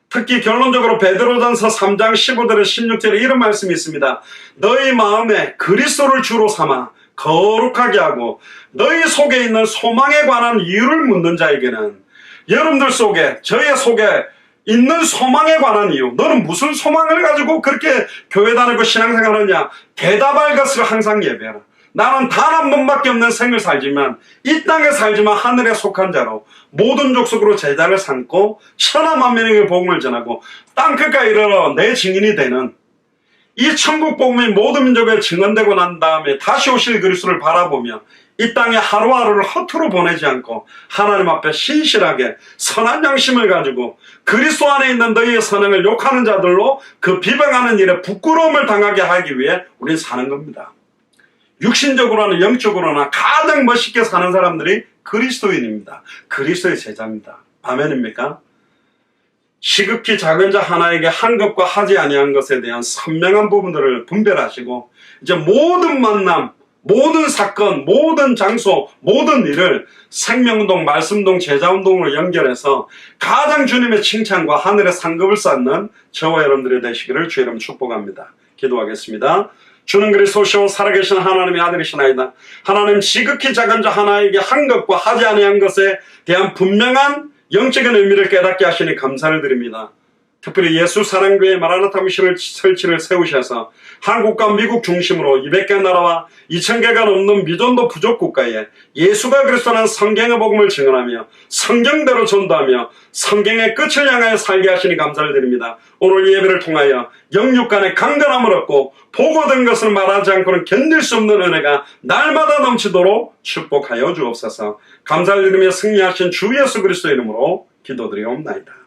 특히 결론적으로 베드로전서 3장 15절에 16절에 이런 말씀이 있습니다. 너희 마음에 그리스도를 주로 삼아 거룩하게 하고 너희 속에 있는 소망에 관한 이유를 묻는 자에게는 여러분들 속에 저의 속에 있는 소망에 관한 이유, 너는 무슨 소망을 가지고 그렇게 교회 다니고 신앙생활하느냐, 대답할 것을 항상 예배하라. 나는 단 한 번밖에 없는 생을 살지만 이 땅에 살지만 하늘에 속한 자로 모든 족속으로 제자를 삼고 천하 만민에게 복음을 전하고 땅끝까지 이르러 내 증인이 되는 이 천국 복음이 모든 민족에 증언되고 난 다음에 다시 오실 그리스도를 바라보며 이 땅에 하루하루를 허투루 보내지 않고 하나님 앞에 신실하게 선한 양심을 가지고 그리스도 안에 있는 너희의 선행을 욕하는 자들로 그 비방하는 일에 부끄러움을 당하게 하기 위해 우리는 사는 겁니다. 육신적으로나 영적으로나 가장 멋있게 사는 사람들이 그리스도인입니다. 그리스도의 제자입니다. 아멘입니까? 시극히 작은 자 하나에게 한 것과 하지 아니한 것에 대한 선명한 부분들을 분별하시고 이제 모든 만남, 모든 사건, 모든 장소, 모든 일을 생명운동, 말씀운동, 제자운동으로 연결해서 가장 주님의 칭찬과 하늘의 상급을 쌓는 저와 여러분들이 되시기를 주의 이름 축복합니다. 기도하겠습니다. 주는 그리스도시오 살아계신 하나님의 아들이시나이다. 하나님 지극히 작은 자 하나에게 한 것과 하지 아니한 것에 대한 분명한 영적인 의미를 깨닫게 하시니 감사를 드립니다. 특별히 예수 사랑교회 마라나타 미션을 설치를 세우셔서 한국과 미국 중심으로 200개 나라와 2000개가 넘는 미전도 부족 국가에 예수가 그리스도라는 성경의 복음을 증언하며 성경대로 전도하며 성경의 끝을 향하여 살게 하시니 감사를 드립니다. 오늘 예배를 통하여 영육간의 강건함을 얻고 보고된 것을 말하지 않고는 견딜 수 없는 은혜가 날마다 넘치도록 축복하여 주옵소서. 감사를 드리며 승리하신 주 예수 그리스도의 이름으로 기도드리옵나이다.